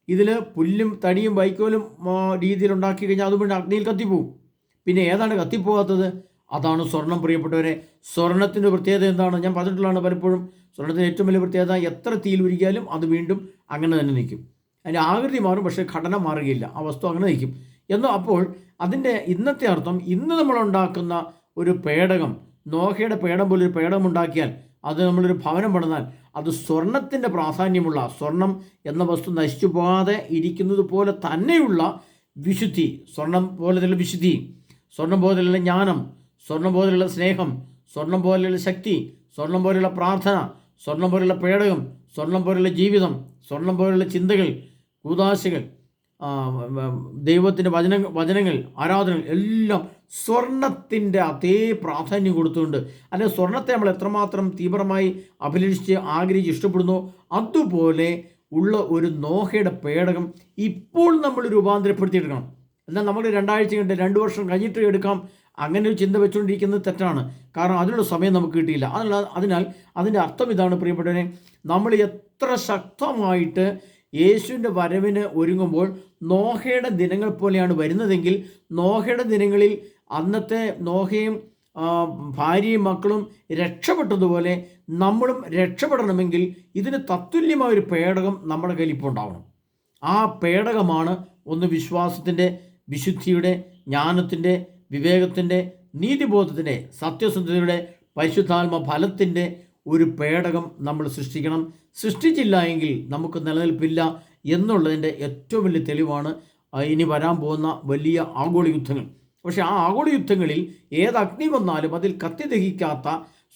[SPEAKER 1] ഇതിൽ പുല്ലും തടിയും വൈക്കോലും രീതിയിൽ ഉണ്ടാക്കി കഴിഞ്ഞാൽ അതുകൊണ്ട് അഗ്നിയിൽ കത്തിപ്പോവും. പിന്നെ ഏതാണ് കത്തിപ്പോകാത്തത്? അതാണ് സ്വർണം. പ്രിയപ്പെട്ടവരെ, സ്വർണത്തിൻ്റെ പ്രത്യേകത എന്താണ്? ഞാൻ പറഞ്ഞിട്ടുള്ളതാണ് പലപ്പോഴും. സ്വർണത്തിൻ്റെ ഏറ്റവും വലിയ പ്രത്യേകത എത്ര തീയിൽ ഉരുകിയാലും അത് വീണ്ടും അങ്ങനെ തന്നെ നിൽക്കും. അതിൻ്റെ ആകൃതി മാറും, പക്ഷേ ഘടന മാറുകയില്ല. ആ വസ്തു അങ്ങനെ നിൽക്കും. അപ്പോൾ അതിൻ്റെ ഇന്നത്തെ അർത്ഥം, ഇന്ന് നമ്മളുണ്ടാക്കുന്ന ഒരു പേടകം, നോഹയുടെ പേടം പോലൊരു പേടകം ഉണ്ടാക്കിയാൽ, അത് നമ്മളൊരു ഭവനം പണിതാൽ, അത് സ്വർണത്തിൻ്റെ പ്രാധാന്യമുള്ള, സ്വർണം എന്ന വസ്തു നശിച്ചു പോകാതെ ഇരിക്കുന്നത് പോലെ തന്നെയുള്ള വിശുദ്ധി, സ്വർണം പോലെയുള്ള വിശുദ്ധി, സ്വർണം പോലെയുള്ള ജ്ഞാനം, സ്വർണം പോലെയുള്ള സ്നേഹം, സ്വർണം പോലെയുള്ള ശക്തി, സ്വർണം പോലെയുള്ള പ്രാർത്ഥന, സ്വർണം പോലെയുള്ള പേടകം, സ്വർണം പോലെയുള്ള ജീവിതം, സ്വർണം പോലെയുള്ള ചിന്തകൾ, കൂദാശകൾ, ദൈവത്തിൻ്റെ വചനങ്ങൾ, ആരാധനകൾ എല്ലാം സ്വർണത്തിൻ്റെ അതേ പ്രാധാന്യം കൊടുത്തുകൊണ്ട്, അല്ലെങ്കിൽ സ്വർണത്തെ നമ്മൾ എത്രമാത്രം തീവ്രമായി അഭിലഷിച്ച് ആഗ്രഹിച്ച് ഇഷ്ടപ്പെടുന്നു, അതുപോലെ ഉള്ള ഒരു നോഹയുടെ പേടകം ഇപ്പോൾ നമ്മൾ രൂപാന്തരപ്പെടുത്തിയെടുക്കണം. എന്നാൽ നമ്മൾ 2 ആഴ്ച കഴിഞ്ഞിട്ട് 2 വർഷം കഴിഞ്ഞിട്ട് എടുക്കാം, അങ്ങനെ ഒരു ചിന്ത വെച്ചുകൊണ്ടിരിക്കുന്നത് തെറ്റാണ്. കാരണം അതിനുള്ള സമയം നമുക്ക് കിട്ടിയില്ല. അതിനാൽ അതിൻ്റെ അർത്ഥം ഇതാണ് പ്രിയപ്പെട്ടവരെ, നമ്മൾ എത്ര ശക്തമായിട്ട് യേശുവിൻ്റെ വരവിന് ഒരുങ്ങുമ്പോൾ നോഹയുടെ ദിനങ്ങൾ പോലെയാണ് വരുന്നതെങ്കിൽ, നോഹയുടെ ദിനങ്ങളിൽ അന്നത്തെ നോഹയും ഭാര്യയും മക്കളും രക്ഷപ്പെട്ടതുപോലെ നമ്മളും രക്ഷപ്പെടണമെങ്കിൽ ഇതിന് തത്തുല്യമായൊരു പേടകം നമ്മുടെ കയ്യിൽ ഇപ്പോൾ ഉണ്ടാവണം. ആ പേടകമാണ് ഒന്ന് വിശ്വാസത്തിൻ്റെ, വിശുദ്ധിയുടെ, ജ്ഞാനത്തിൻ്റെ, വിവേകത്തിൻ്റെ, നീതിബോധത്തിൻ്റെ, സത്യസന്ധതയുടെ, പരിശുദ്ധാത്മ ഫലത്തിൻ്റെ ഒരു പേടകം നമ്മൾ സൃഷ്ടിക്കണം. സൃഷ്ടിച്ചില്ല എങ്കിൽ നമുക്ക് നിലനിൽപ്പില്ല എന്നുള്ളതിൻ്റെ ഏറ്റവും വലിയ തെളിവാണ് ഇനി വരാൻ പോകുന്ന വലിയ ആഗോള യുദ്ധങ്ങൾ. പക്ഷേ ആ ആഗോള യുദ്ധങ്ങളിൽ ഏത് അഗ്നി വന്നാലും അതിൽ കത്തി ദഹിക്കാത്ത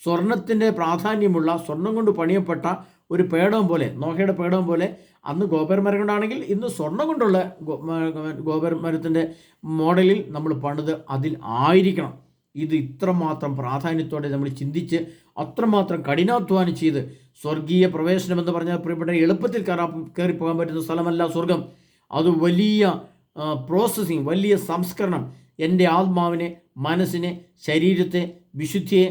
[SPEAKER 1] സ്വർണത്തിൻ്റെ പ്രാധാന്യമുള്ള, സ്വർണം കൊണ്ട് പണിയപ്പെട്ട ഒരു പേടകം പോലെ, നോഹയുടെ പേടകം പോലെ, അന്ന് ഗോപർ മരം കൊണ്ടാണെങ്കിൽ ഇന്ന് സ്വർണം കൊണ്ടുള്ള ഗോപർ മരത്തിൻ്റെ മോഡലിൽ നമ്മൾ പണിത് അതിൽ ആയിരിക്കണം. ഇത് ഇത്രമാത്രം പ്രാധാന്യത്തോടെ നമ്മൾ ചിന്തിച്ച് അത്രമാത്രം കഠിനാധ്വാനം ചെയ്ത്, സ്വർഗീയ പ്രവേശനം എന്ന് പറഞ്ഞാൽ പ്രിയപ്പെട്ട എളുപ്പത്തിൽ കയറിപ്പോകാൻ പറ്റുന്ന സ്ഥലമല്ല സ്വർഗം. അത് വലിയ പ്രോസസ്സിങ്, വലിയ സംസ്കരണം. എൻ്റെ ആത്മാവിനെ, മനസ്സിനെ, ശരീരത്തെ, വിശുദ്ധിയെ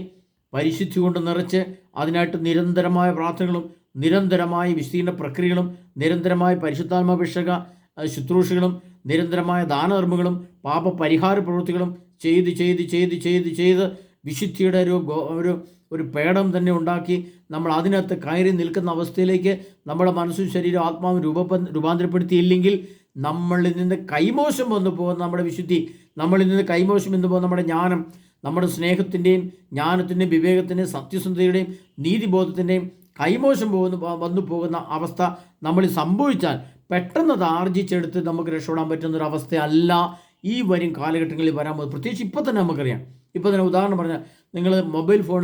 [SPEAKER 1] പരിശുദ്ധി കൊണ്ട് നിറച്ച് അതിനായിട്ട് നിരന്തരമായ പ്രാർത്ഥനകളും, നിരന്തരമായ വിശദീകരണ പ്രക്രിയകളും, നിരന്തരമായ പരിശുദ്ധാത്മാഭിഷേക ശുശ്രൂഷകളും, നിരന്തരമായ ദാനധർമ്മങ്ങളും, പാപപരിഹാര പ്രവൃത്തികളും ചെയ്ത് വിശുദ്ധിയുടെ ഒരു പേടം തന്നെ ഉണ്ടാക്കി നമ്മൾ അതിനകത്ത് കയറി നിൽക്കുന്ന അവസ്ഥയിലേക്ക് നമ്മുടെ മനസ്സും ശരീരം ആത്മാവും രൂപാന്തരപ്പെടുത്തിയില്ലെങ്കിൽ നമ്മളിൽ നിന്ന് കൈമോശം വന്നു പോകുന്ന നമ്മുടെ വിശുദ്ധി, നമ്മളിൽ നിന്ന് കൈമോശം വന്നു പോകുന്ന നമ്മുടെ ജ്ഞാനം, നമ്മുടെ സ്നേഹത്തിൻ്റെയും ജ്ഞാനത്തിൻ്റെയും വിവേകത്തിൻ്റെയും സത്യസന്ധതയുടെയും നീതിബോധത്തിൻ്റെയും കൈമോശം വന്നു പോകുന്ന അവസ്ഥ നമ്മളിൽ സംഭവിച്ചാൽ പെട്ടെന്ന് അത് ആർജിച്ചെടുത്ത് നമുക്ക് രക്ഷപ്പെടാൻ പറ്റുന്നൊരവസ്ഥയല്ല ഈ വരും കാലഘട്ടങ്ങളിൽ വരാൻ പോകുന്നത്. പ്രത്യേകിച്ച് ഇപ്പോൾ തന്നെ നമുക്കറിയാം. ഇപ്പോൾ തന്നെ ഉദാഹരണം പറഞ്ഞാൽ, നിങ്ങൾ മൊബൈൽ ഫോൺ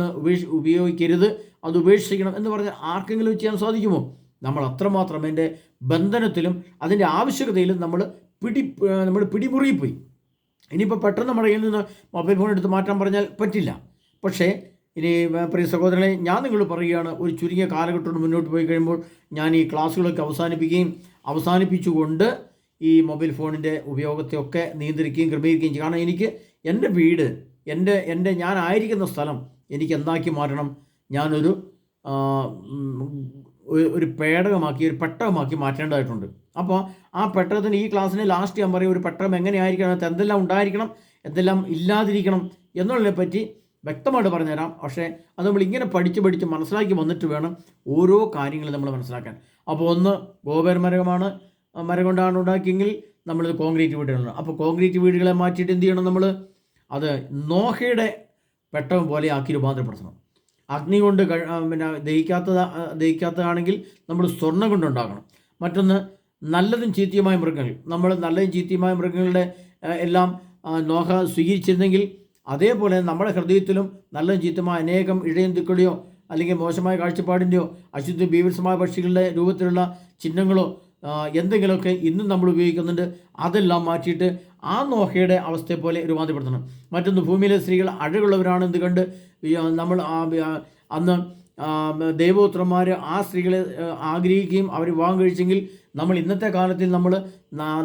[SPEAKER 1] ഉപയോഗിക്കരുത്, അത് ഉപേക്ഷിക്കണം എന്ന് പറഞ്ഞാൽ ആർക്കെങ്കിലും ചെയ്യാൻ സാധിക്കുമോ? നമ്മൾ അത്രമാത്രം അതിൻ്റെ ബന്ധനത്തിലും അതിൻ്റെ ആവശ്യകതയിലും നമ്മൾ പിടിമുറുകിപ്പോയി. ഇനിയിപ്പോൾ പെട്ടെന്ന് നമ്മുടെ കയ്യിൽ നിന്ന് മൊബൈൽ ഫോൺ എടുത്ത് മാറ്റാൻ പറഞ്ഞാൽ പറ്റില്ല. പക്ഷേ ഇനി പ്രിയ സഹോദരങ്ങളെ, ഞാൻ നിങ്ങൾ പറയുകയാണ്, ഒരു ചുരുങ്ങിയ കാലഘട്ടം മുന്നോട്ട് പോയി കഴിയുമ്പോൾ ഞാൻ ഈ ക്ലാസ്സുകളൊക്കെ അവസാനിപ്പിച്ചുകൊണ്ട് ഈ മൊബൈൽ ഫോണിൻ്റെ ഉപയോഗത്തെയൊക്കെ നിയന്ത്രിക്കുകയും ക്രമീകരിക്കുകയും ചെയ്യും. കാരണം എനിക്ക് എൻ്റെ വീട്, ഞാൻ ആയിരിക്കുന്ന സ്ഥലം എനിക്ക് എന്താക്കി മാറ്റണം? ഞാനൊരു പേടകമാക്കി, ഒരു പെട്ടകമാക്കി മാറ്റേണ്ടതായിട്ടുണ്ട്. അപ്പോൾ ആ പെട്ടകത്തിന് ഈ ക്ലാസ്സിന് ലാസ്റ്റ് ഞാൻ പറയും, ഒരു പെട്ടകം എങ്ങനെയായിരിക്കണം, അത് എന്തെല്ലാം ഉണ്ടായിരിക്കണം, എന്തെല്ലാം ഇല്ലാതിരിക്കണം എന്നുള്ളതിനെ പറ്റി വ്യക്തമായിട്ട് പറഞ്ഞുതരാം. പക്ഷേ അത് നമ്മൾ ഇങ്ങനെ പഠിച്ച് മനസ്സിലാക്കി വന്നിട്ട് വേണം ഓരോ കാര്യങ്ങളും നമ്മൾ മനസ്സിലാക്കാൻ. അപ്പോൾ ഒന്ന് ഗോപർ മരം കൊണ്ടാണ് ഉണ്ടാക്കിയെങ്കിൽ നമ്മളിത് കോൺക്രീറ്റ് വീടുകളാണ്. അപ്പോൾ കോൺക്രീറ്റ് വീടുകളെ മാറ്റിയിട്ട് എന്ത് ചെയ്യണം? നമ്മൾ അത് നോഹയുടെ പെട്ടകം പോലെ ആക്കി രൂപാന്തരപ്പെടുത്തണം. അഗ്നി കൊണ്ട് പിന്നെ ദഹിക്കാത്തതാണെങ്കിൽ നമ്മൾ സ്വർണ്ണം കൊണ്ടുണ്ടാക്കണം. മറ്റൊന്ന് നല്ലതും ചീത്തയുമായ മൃഗങ്ങൾ. നമ്മൾ നല്ലതും ചീത്തയുമായ മൃഗങ്ങളുടെ എല്ലാം നോഹ സ്വീകരിച്ചിരുന്നെങ്കിൽ അതേപോലെ നമ്മുടെ ഹൃദയത്തിലും നല്ലതും ചീത്തമായ അനേകം ഇഴയന്തുക്കളെയോ അല്ലെങ്കിൽ മോശമായ കാഴ്ചപ്പാടിൻ്റെയോ അശുദ്ധ ബീഭത്സമായ പക്ഷികളുടെ രൂപത്തിലുള്ള ചിഹ്നങ്ങളോ എന്തെങ്കിലുമൊക്കെ ഇന്നും നമ്മൾ ഉപയോഗിക്കുന്നുണ്ട്. അതെല്ലാം മാറ്റിയിട്ട് ആ നോഹയുടെ അവസ്ഥയെ പോലെ രൂപാന്തരപ്പെടുത്തണം. മറ്റൊന്ന്, ഭൂമിയിലെ സ്ത്രീകൾ അഴകുള്ളവരാണ് എന്ന് കണ്ട് നമ്മൾ അന്ന് ദൈവപുത്രന്മാർ ആ സ്ത്രീകളെ ആഗ്രഹിക്കുകയും അവർ വിവാഹം കഴിച്ചെങ്കിൽ നമ്മൾ ഇന്നത്തെ കാലത്തിൽ നമ്മൾ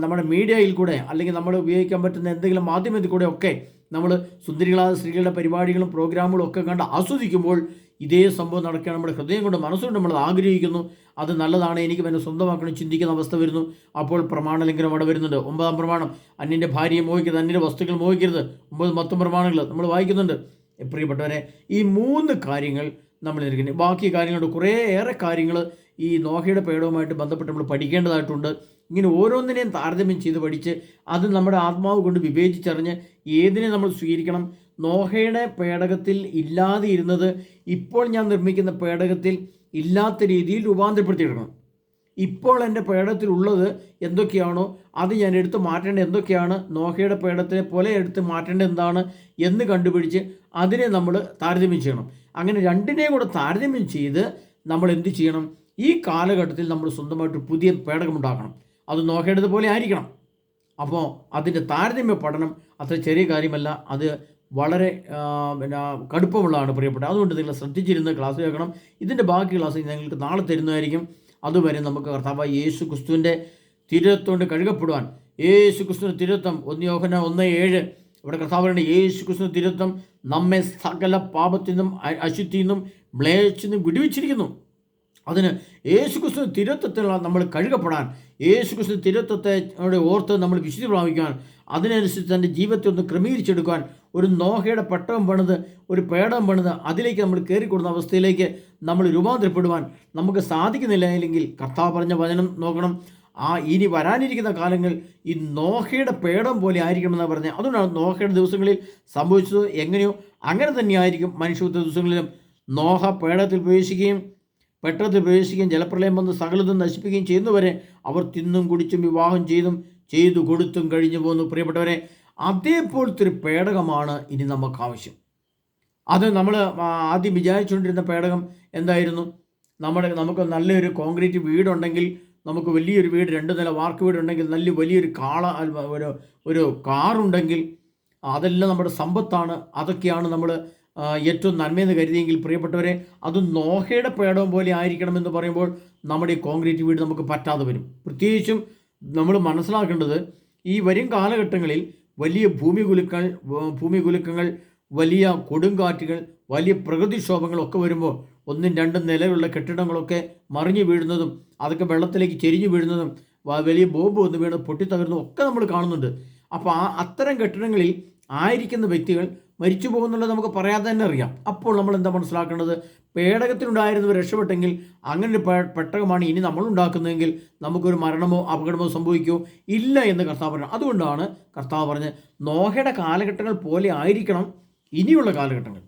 [SPEAKER 1] നമ്മുടെ മീഡിയയിൽ കൂടെ അല്ലെങ്കിൽ നമ്മൾ ഉപയോഗിക്കാൻ പറ്റുന്ന എന്തെങ്കിലും മാധ്യമത്തിൽ കൂടെ ഒക്കെ നമ്മൾ സുന്ദരികളായ സ്ത്രീകളുടെ പരിപാടികളും പ്രോഗ്രാമുകളും ഒക്കെ കണ്ട് ആസ്വദിക്കുമ്പോൾ ഇതേ സംഭവം നടക്കാൻ നമ്മുടെ ഹൃദയം കൊണ്ട് മനസ്സുകൊണ്ട് നമ്മൾ ആഗ്രഹിക്കുന്നു. അത് നല്ലതാണ്, എനിക്ക് എന്നെ സ്വന്തമാക്കണം ചിന്തിക്കുന്ന അവസ്ഥ വരുന്നു. അപ്പോൾ പ്രമാണലംഘനം അവിടെ വരുന്നുണ്ട്. 9-ാം പ്രമാണം, അന്യൻ്റെ ഭാര്യയെ മോഹിക്കരുത്, അന്യൻ്റെ വസ്തുക്കൾ മോഹിക്കരുത്. 9-10 പ്രമാണങ്ങൾ നമ്മൾ വായിക്കുന്നുണ്ട്. പ്രിയപ്പെട്ടവരെ, ഈ 3 കാര്യങ്ങൾ നമ്മൾ ഇരിക്കുന്നത്. ബാക്കി കാര്യങ്ങളുണ്ട്, കുറേയേറെ കാര്യങ്ങൾ ഈ നോഹയുടെ പേടവുമായിട്ട് ബന്ധപ്പെട്ട് നമ്മൾ പഠിക്കേണ്ടതായിട്ടുണ്ട്. ഇങ്ങനെ ഓരോന്നിനെയും താരതമ്യം ചെയ്ത് പഠിച്ച് അത് നമ്മുടെ ആത്മാവ് കൊണ്ട് വിവേചിച്ചറിഞ്ഞ് ഏതിനെ നമ്മൾ സ്വീകരിക്കണം. നോഹയുടെ പേടകത്തിൽ ഇല്ലാതെ ഇരുന്നത് ഇപ്പോൾ ഞാൻ നിർമ്മിക്കുന്ന പേടകത്തിൽ ഇല്ലാത്ത രീതിയിൽ രൂപാന്തരപ്പെടുത്തിയെടുക്കണം. ഇപ്പോൾ എൻ്റെ പേടകത്തിലുള്ളത് എന്തൊക്കെയാണോ അത് ഞാൻ എടുത്ത് മാറ്റേണ്ടത് എന്തൊക്കെയാണ്, നോഹയുടെ പേടകത്തിനെ പോലെ എടുത്ത് മാറ്റേണ്ടത് എന്താണ് എന്ന് കണ്ടുപിടിച്ച് അതിനെ നമ്മൾ താരതമ്യം ചെയ്യണം. അങ്ങനെ രണ്ടിനെയും കൂടെ താരതമ്യം ചെയ്ത് നമ്മൾ എന്ത് ചെയ്യണം? ഈ കാലഘട്ടത്തിൽ നമ്മൾ സ്വന്തമായിട്ട് പുതിയ പേടകം ഉണ്ടാക്കണം. അത് നോഹയുടേത് പോലെ ആയിരിക്കണം. അപ്പോൾ അതിൻ്റെ താരതമ്യ പഠനം അത്ര ചെറിയ കാര്യമല്ല, അത് വളരെ പിന്നെ കടുപ്പമുള്ളതാണ് പ്രിയപ്പെട്ട. അതുകൊണ്ട് നിങ്ങൾ ശ്രദ്ധിച്ചിരുന്ന് ക്ലാസ് കേൾക്കണം. ഇതിൻ്റെ ബാക്കി ക്ലാസ് ഞങ്ങൾക്ക് നാളെ തരുന്നതായിരിക്കും. അതുവരെ നമുക്ക് കർത്താവായ യേശു ക്രിസ്തുവിൻ്റെ തിരുരക്തം കഴുകപ്പെടുവാൻ, യേശു ക്രിസ്തുവിൻ്റെ തിരുരക്തം 1 യോഹന്നാൻ 1:7 ഇവിടെ കർത്താവ് പറയുന്നത്, യേശു ക്രിസ്തുവിൻ്റെ തിരുരക്തം നമ്മെ സകല പാപത്തിൽ നിന്നും അശുദ്ധിയിൽ നിന്നും മ്ലേച്ഛതയിൽ നിന്നും വിടുവിച്ചിരിക്കുന്നു. അതിന് യേശു ക്രിസ്തു തിരുരക്തത്തിലുള്ള നമ്മൾ കഴുകപ്പെടാൻ, യേശു ക്രിസ്തു തിരുരക്തത്തെ ഓർത്ത് നമ്മൾ വിശുദ്ധി പ്രാപിക്കാൻ, അതിനനുസരിച്ച് തൻ്റെ ജീവിതത്തെ ഒന്ന് ക്രമീകരിച്ചെടുക്കാൻ, ഒരു നോഹയുടെ പെട്ടകം പണിത് ഒരു പേടകം പണിത് അതിലേക്ക് നമ്മൾ കയറിക്കൊടുന്ന അവസ്ഥയിലേക്ക് നമ്മൾ രൂപാന്തരപ്പെടുവാൻ നമുക്ക് സാധിക്കുന്നില്ല. അല്ലെങ്കിൽ കർത്താവ് പറഞ്ഞ വചനം നോക്കണം, ഇനി വരാനിരിക്കുന്ന കാലങ്ങൾ ഈ നോഹയുടെ പേടകം പോലെ ആയിരിക്കണമെന്നാണ് പറഞ്ഞത്. അതുകൊണ്ടാണ് നോഹയുടെ ദിവസങ്ങളിൽ സംഭവിച്ചത് എങ്ങനെയോ അങ്ങനെ തന്നെയായിരിക്കും മനുഷ്യത്വ ദിവസങ്ങളിലും. നോഹ പേടകത്തിൽ പ്രവേശിക്കുകയും പെട്ടകത്തിൽ പ്രവേശിക്കുകയും ജലപ്രളയം വന്ന് സകലതും നശിപ്പിക്കുകയും ചെയ്യുന്നവരെ അവർ തിന്നും കുടിച്ചും വിവാഹം ചെയ്തു കൊടുത്തും കഴിഞ്ഞു പോകുന്നു. പ്രിയപ്പെട്ടവരെ, അതേപോലത്തെ ഒരു പേടകമാണ് ഇനി നമുക്ക് ആവശ്യം. അത് നമ്മൾ ആദ്യം വിചാരിച്ചുകൊണ്ടിരുന്ന പേടകം എന്തായിരുന്നു? നമുക്ക് നല്ലൊരു കോൺക്രീറ്റ് വീടുണ്ടെങ്കിൽ, നമുക്ക് വലിയൊരു വീട് 2 നില വാർക്ക് വീടുണ്ടെങ്കിൽ, വലിയൊരു ഒരു കാറുണ്ടെങ്കിൽ, അതെല്ലാം നമ്മുടെ സമ്പത്താണ്. അതൊക്കെയാണ് നമ്മൾ ഏറ്റവും നന്മയെന്ന് കരുതിയെങ്കിൽ പ്രിയപ്പെട്ടവരെ, അത് നോഹയുടെ പേടകം പോലെ ആയിരിക്കണമെന്ന് പറയുമ്പോൾ നമ്മുടെ ഈ കോൺക്രീറ്റ് വീട് നമുക്ക് പറ്റാതെ വരും. പ്രത്യേകിച്ചും നമ്മൾ മനസ്സിലാക്കേണ്ടത്, ഈ വരും കാലഘട്ടങ്ങളിൽ വലിയ ഭൂമികുലുക്കങ്ങൾ, വലിയ കൊടുങ്കാറ്റുകൾ, വലിയ പ്രകൃതിക്ഷോഭങ്ങളൊക്കെ വരുമ്പോൾ 1-2 നിലയുള്ള കെട്ടിടങ്ങളൊക്കെ മറിഞ്ഞു വീഴുന്നതും അതൊക്കെ വെള്ളത്തിലേക്ക് ചെരിഞ്ഞു വീഴുന്നതും വലിയ ബോംബ് വന്ന് വീണ് പൊട്ടിത്തകരുന്നതും ഒക്കെ നമ്മൾ കാണുന്നുണ്ട്. അപ്പോൾ അത്തരം കെട്ടിടങ്ങളിൽ ആയിരിക്കുന്ന വ്യക്തികൾ മരിച്ചു പോകുന്നുള്ളത് നമുക്ക് പറയാതെ തന്നെ അറിയാം. അപ്പോൾ നമ്മൾ എന്താ മനസ്സിലാക്കേണ്ടത്? പേടകത്തിലുണ്ടായിരുന്നവർ രക്ഷപ്പെട്ടെങ്കിൽ അങ്ങനെ ഒരു പെട്ടകമാണ് ഇനി നമ്മൾ ഉണ്ടാക്കുന്നതെങ്കിൽ നമുക്കൊരു മരണമോ അപകടമോ സംഭവിക്കുമോ ഇല്ല എന്ന് കർത്താവ് പറഞ്ഞു. അതുകൊണ്ടാണ് കർത്താവ് പറഞ്ഞത്, നോഹയുടെ കാലഘട്ടങ്ങൾ പോലെ ആയിരിക്കണം ഇനിയുള്ള കാലഘട്ടങ്ങൾ.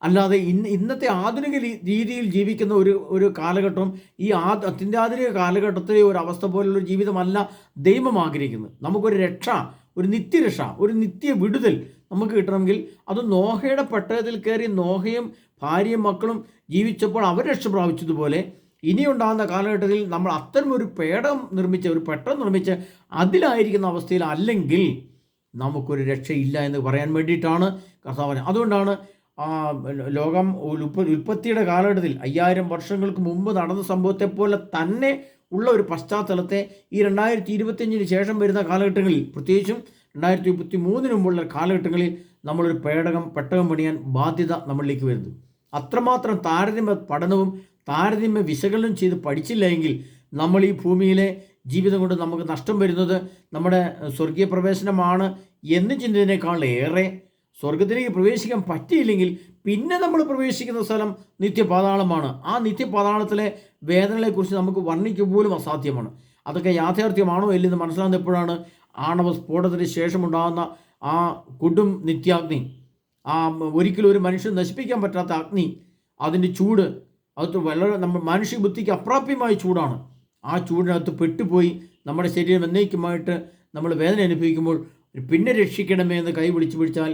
[SPEAKER 1] അല്ലാതെ ഇന്നത്തെ ആധുനിക രീതിയിൽ ജീവിക്കുന്ന ഒരു കാലഘട്ടം, ഈ അത്യന്താധുനിക കാലഘട്ടത്തിലെ ഒരു അവസ്ഥ പോലുള്ളൊരു ജീവിതമല്ല ദൈവം ആഗ്രഹിക്കുന്നത്. നമുക്കൊരു രക്ഷ, ഒരു നിത്യരക്ഷ, ഒരു നിത്യ വിടുതൽ നമുക്ക് കിട്ടണമെങ്കിൽ അത് നോഹയുടെ പെട്ടകത്തിൽ കയറി നോഹയും ഭാര്യയും മക്കളും ജീവിച്ചപ്പോൾ അവർ രക്ഷ പ്രാപിച്ചതുപോലെ ഇനിയുണ്ടാകുന്ന കാലഘട്ടത്തിൽ നമ്മൾ അത്തരം ഒരു പെട്ടകം നിർമ്മിച്ച് അതിലായിരിക്കുന്ന അവസ്ഥയിൽ അല്ലെങ്കിൽ നമുക്കൊരു രക്ഷയില്ല എന്ന് പറയാൻ വേണ്ടിയിട്ടാണ് കർത്താവ് പറഞ്ഞത്. അതുകൊണ്ടാണ് ലോകം ഉൽപ്പത്തിയുടെ കാലഘട്ടത്തിൽ 5000 വർഷങ്ങൾക്ക് മുമ്പ് നടന്ന സംഭവത്തെ പോലെ തന്നെ ഉള്ള ഒരു പശ്ചാത്തലത്തെ ഈ 2025 ശേഷം വരുന്ന കാലഘട്ടങ്ങളിൽ, പ്രത്യേകിച്ചും 2033 മുമ്പുള്ള കാലഘട്ടങ്ങളിൽ നമ്മളൊരു പെട്ടകം പണിയാൻ ബാധ്യത നമ്മളിലേക്ക് വരുന്നു. അത്രമാത്രം താരതമ്യ പഠനവും താരതമ്യ വിശകലനം ചെയ്ത് പഠിച്ചില്ല എങ്കിൽ നമ്മൾ ഈ ഭൂമിയിലെ ജീവിതം കൊണ്ട് നമുക്ക് നഷ്ടം വരുന്നത് നമ്മുടെ സ്വർഗീയ പ്രവേശനമാണ് എന്ന് ചിന്തതിനേക്കാളേറെ സ്വർഗത്തിലേക്ക് പ്രവേശിക്കാൻ പറ്റിയില്ലെങ്കിൽ പിന്നെ നമ്മൾ പ്രവേശിക്കുന്ന സ്ഥലം നിത്യപാതാളമാണ്. ആ നിത്യപാതാളത്തിലെ വേദനകളെക്കുറിച്ച് നമുക്ക് വർണ്ണിക്കുക പോലും അസാധ്യമാണ്. അതൊക്കെ യാഥാർത്ഥ്യമാണോ ഇല്ലെന്ന് മനസ്സിലാകുന്ന എപ്പോഴാണ്? ആണവ സ്ഫോടനത്തിന് ശേഷമുണ്ടാകുന്ന ആ കൊടും നിത്യാഗ്നി, ആ ഒരിക്കലും ഒരു മനുഷ്യൻ നശിപ്പിക്കാൻ പറ്റാത്ത അഗ്നി, അതിൻ്റെ ചൂട്, അത് വളരെ നമ്മൾ മാനുഷിക ബുദ്ധിക്ക് അപ്രാപ്യമായ ചൂടാണ്. ആ ചൂടിനകത്ത് പെട്ടുപോയി നമ്മുടെ ശരീരം എന്നേക്കുമായിട്ട് നമ്മൾ വേദന അനുഭവിക്കുമ്പോൾ പിന്നെ രക്ഷിക്കണമേ എന്ന് കൈ പിടിച്ചാൽ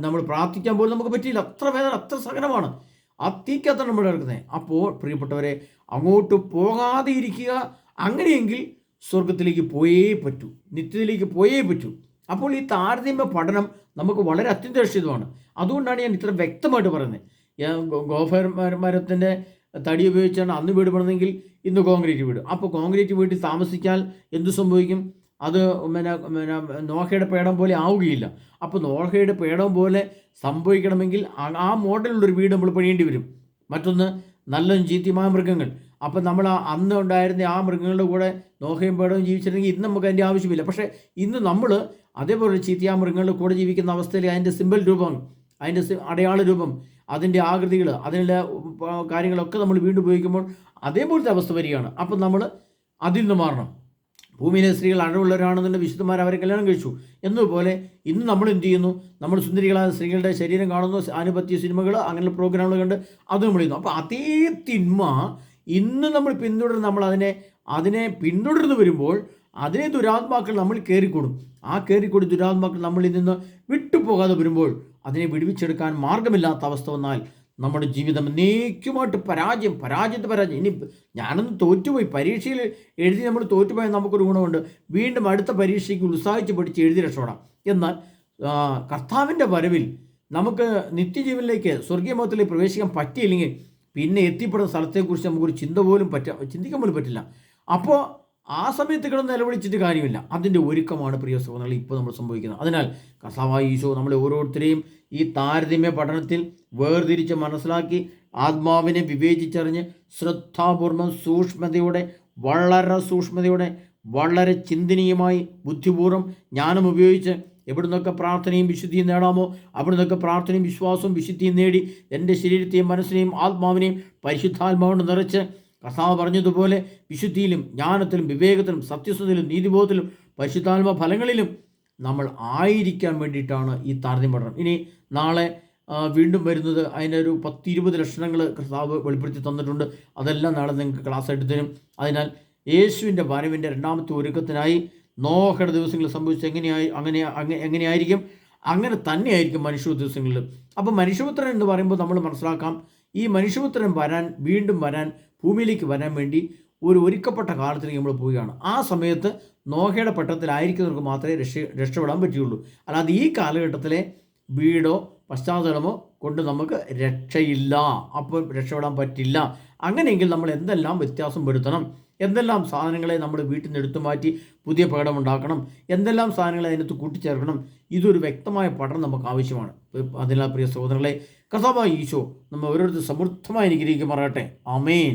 [SPEAKER 1] നമ്മൾ പ്രാർത്ഥിക്കാൻ പോലും നമുക്ക് പറ്റിയില്ല. അത്ര വേദന, അത്ര സഹനമാണ്. ആ തീക്കകത്താണ് നമ്മൾ കിടക്കുന്നത്. അപ്പോൾ പ്രിയപ്പെട്ടവരെ, അങ്ങോട്ട് പോകാതെ ഇരിക്കുക. അങ്ങനെയെങ്കിൽ സ്വർഗത്തിലേക്ക് പോയേ പറ്റൂ, നിത്യത്തിലേക്ക് പോയേ പറ്റൂ. അപ്പോൾ ഈ താരതമ്യ പഠനം നമുക്ക് വളരെ അത്യന്താപേക്ഷിതമാണ്. അതുകൊണ്ടാണ് ഞാൻ ഇത്ര വ്യക്തമായിട്ട് പറയുന്നത്. ഗോഫർ മരത്തിൻ്റെ തടി ഉപയോഗിച്ചാണ് അന്ന് വീട് പണിതെങ്കിൽ ഇന്ന് കോൺക്രീറ്റ് വീട്. അപ്പോൾ കോൺക്രീറ്റ് വീട്ടിൽ താമസിച്ചാൽ എന്തു സംഭവിക്കും? അത് നോഹയുടെ പേടം പോലെ ആവുകയില്ല. അപ്പോൾ നോഹയുടെ പേടം പോലെ സംഭവിക്കണമെങ്കിൽ ആ മോഡലുള്ളൊരു വീട് നമ്മൾ പണിയേണ്ടി വരും. മറ്റൊന്ന്, നല്ലതും ചീത്തയുമായ മൃഗങ്ങൾ. അപ്പം നമ്മൾ അന്ന് ഉണ്ടായിരുന്ന ആ മൃഗങ്ങളുടെ കൂടെ നോഹയും പേടവും ജീവിച്ചിരുന്നെങ്കിൽ ഇന്ന് നമുക്ക് അതിൻ്റെ ആവശ്യമില്ല. പക്ഷേ ഇന്ന് നമ്മൾ അതേപോലെ ചീത്തയായ മൃഗങ്ങളുടെ കൂടെ ജീവിക്കുന്ന അവസ്ഥയിൽ അതിൻ്റെ സിമ്പൽ രൂപം, അതിൻ്റെ അടയാള രൂപം, അതിൻ്റെ ആകൃതികൾ, അതിനുള്ള കാര്യങ്ങളൊക്കെ നമ്മൾ വീണ്ടും ഉപയോഗിക്കുമ്പോൾ അതേപോലത്തെ അവസ്ഥ വരികയാണ്. അപ്പം നമ്മൾ അതിൽ നിന്ന് മാറണം. ഭൂമിയിലെ സ്ത്രീകൾ അഴവുള്ളവരാണെന്നുള്ള വിശുദ്ധന്മാർ അവരെ കല്യാണം കഴിച്ചു എന്നതുപോലെ ഇന്ന് നമ്മൾ എന്ത് ചെയ്യുന്നു? നമ്മൾ സുന്ദരികളായ സ്ത്രീകളുടെ ശരീരം കാണുന്നു, ആനുപത്യ സിനിമകൾ, അങ്ങനെയുള്ള പ്രോഗ്രാമുകൾ കണ്ട് അത് നമ്മൾ ചെയ്യുന്നു. അപ്പോൾ അതേ തിന്മ ഇന്ന് നമ്മൾ പിന്തുടർന്ന് നമ്മൾ അതിനെ പിന്തുടർന്ന് വരുമ്പോൾ അതിനെ ദുരാത്മാക്കൾ നമ്മൾ കയറിക്കൂടും. ആ കയറിക്കൂടി ദുരാത്മാക്കൾ നമ്മളിൽ നിന്ന് വിട്ടുപോകാതെ വരുമ്പോൾ അതിനെ വിടുവിച്ചെടുക്കാൻ മാർഗമില്ലാത്ത അവസ്ഥ വന്നാൽ നമ്മുടെ ജീവിതം എന്നേക്കുമായിട്ട് പരാജയം. ഇനി ഞാനൊന്ന് തോറ്റുപോയി, പരീക്ഷയിൽ എഴുതി നമ്മൾ തോറ്റുപോയാൽ നമുക്കൊരു ഗുണമുണ്ട്, വീണ്ടും അടുത്ത പരീക്ഷയ്ക്ക് ഉത്സാഹിച്ച് പഠിച്ച് എഴുതി രക്ഷപ്പെടാം. എന്നാൽ കർത്താവിൻ്റെ വരവിൽ നമുക്ക് നിത്യജീവനിലേക്ക്, സ്വർഗീയമോഹത്തിലേക്ക് പ്രവേശിക്കാൻ പറ്റിയില്ലെങ്കിൽ പിന്നെ എത്തിപ്പെടുന്ന സ്ഥലത്തെക്കുറിച്ച് നമുക്കൊരു ചിന്തിക്കാൻ പോലും പറ്റില്ല. അപ്പോൾ ആ സമയത്ത് കിടന്ന് നിലവിളിച്ചിട്ട് കാര്യമില്ല. അതിൻ്റെ ഒരുക്കമാണ് പ്രിയ സഹോദരങ്ങൾ ഇപ്പോൾ നമ്മൾ സംഭവിക്കുന്നത്. അതിനാൽ കർത്താവായ ഈശോ നമ്മളെ ഓരോരുത്തരെയും ഈ താരതമ്യ പഠനത്തിൽ വേർതിരിച്ച് മനസ്സിലാക്കി ആത്മാവിനെ വിവേചിച്ചറിഞ്ഞ് ശ്രദ്ധാപൂർവം സൂക്ഷ്മതയോടെ വളരെ ചിന്തനീയമായി ബുദ്ധിപൂർവ്വം ജ്ഞാനം ഉപയോഗിച്ച് എവിടുന്നൊക്കെ പ്രാർത്ഥനയും വിശുദ്ധിയും നേടാമോ അവിടുന്നൊക്കെ പ്രാർത്ഥനയും വിശ്വാസവും വിശുദ്ധിയും നേടി എൻ്റെ ശരീരത്തെയും മനസ്സിനെയും ആത്മാവിനെയും പരിശുദ്ധാത്മാവിനെ നിറച്ച് കർത്താവ് പറഞ്ഞതുപോലെ വിശുദ്ധിയിലും ജ്ഞാനത്തിലും വിവേകത്തിലും സത്യസന്ധതയിലും നീതിബോധത്തിലും പരിശുദ്ധാത്മ ഫലങ്ങളിലും നമ്മൾ ആയിരിക്കാൻ വേണ്ടിയിട്ടാണ് ഈ താരതമ്യം പഠനം. ഇനി നാളെ വീണ്ടും വരുന്നത് അതിൻ്റെ ഒരു 10-20 ലക്ഷണങ്ങൾ കർത്താവ് വെളിപ്പെടുത്തി തന്നിട്ടുണ്ട്. അതെല്ലാം നാളെ നിങ്ങൾക്ക് ക്ലാസ് എടുത്ത് തരും. അതിനാൽ യേശുവിൻ്റെ വരവിൻ്റെ രണ്ടാമത്തെ ഒരുക്കത്തിനായി നോഹയുടെ ദിവസങ്ങളിൽ സംഭവിച്ചത് എങ്ങനെയായിരിക്കും, അങ്ങനെ തന്നെയായിരിക്കും മനുഷ്യ ദിവസങ്ങളിൽ. അപ്പോൾ മനുഷ്യപുത്രൻ എന്ന് പറയുമ്പോൾ നമ്മൾ മനസ്സിലാക്കാം, ഈ മനുഷ്യപുത്രൻ വീണ്ടും വരാൻ ഭൂമിയിലേക്ക് വരാൻ വേണ്ടി ഒരു ഒരുക്കപ്പെട്ട കാലത്തിലേക്ക് നമ്മൾ പോവുകയാണ്. ആ സമയത്ത് നോഹയുടെ പട്ടണത്തിലായിരിക്കുന്നവർക്ക് മാത്രമേ രക്ഷപ്പെടാൻ പറ്റുകയുള്ളൂ. അല്ലാതെ ഈ കാലഘട്ടത്തിലെ വീടോ പശ്ചാത്തലമോ കൊണ്ട് നമുക്ക് രക്ഷയില്ല, അപ്പോൾ രക്ഷപ്പെടാൻ പറ്റില്ല. അങ്ങനെയെങ്കിൽ നമ്മൾ എന്തെല്ലാം വ്യത്യാസം വരുത്തണം, എന്തെല്ലാം സാധനങ്ങളെ നമ്മൾ വീട്ടിൽ നിന്ന് എടുത്തു മാറ്റി പുതിയ പേടമുണ്ടാക്കണം, എന്തെല്ലാം സാധനങ്ങളെ അതിനകത്ത് കൂട്ടിച്ചേർക്കണം, ഇതൊരു വ്യക്തമായ പഠനം നമുക്ക് ആവശ്യമാണ്. അതിനാൽ പ്രിയ സഹോദരങ്ങളെ, കർത്താവായ ഈശോ നമ്മൾ ഓരോരുത്തർ സമൃദ്ധമായി അനുഗ്രഹിക്കുമാറാകട്ടെ. ആമേൻ.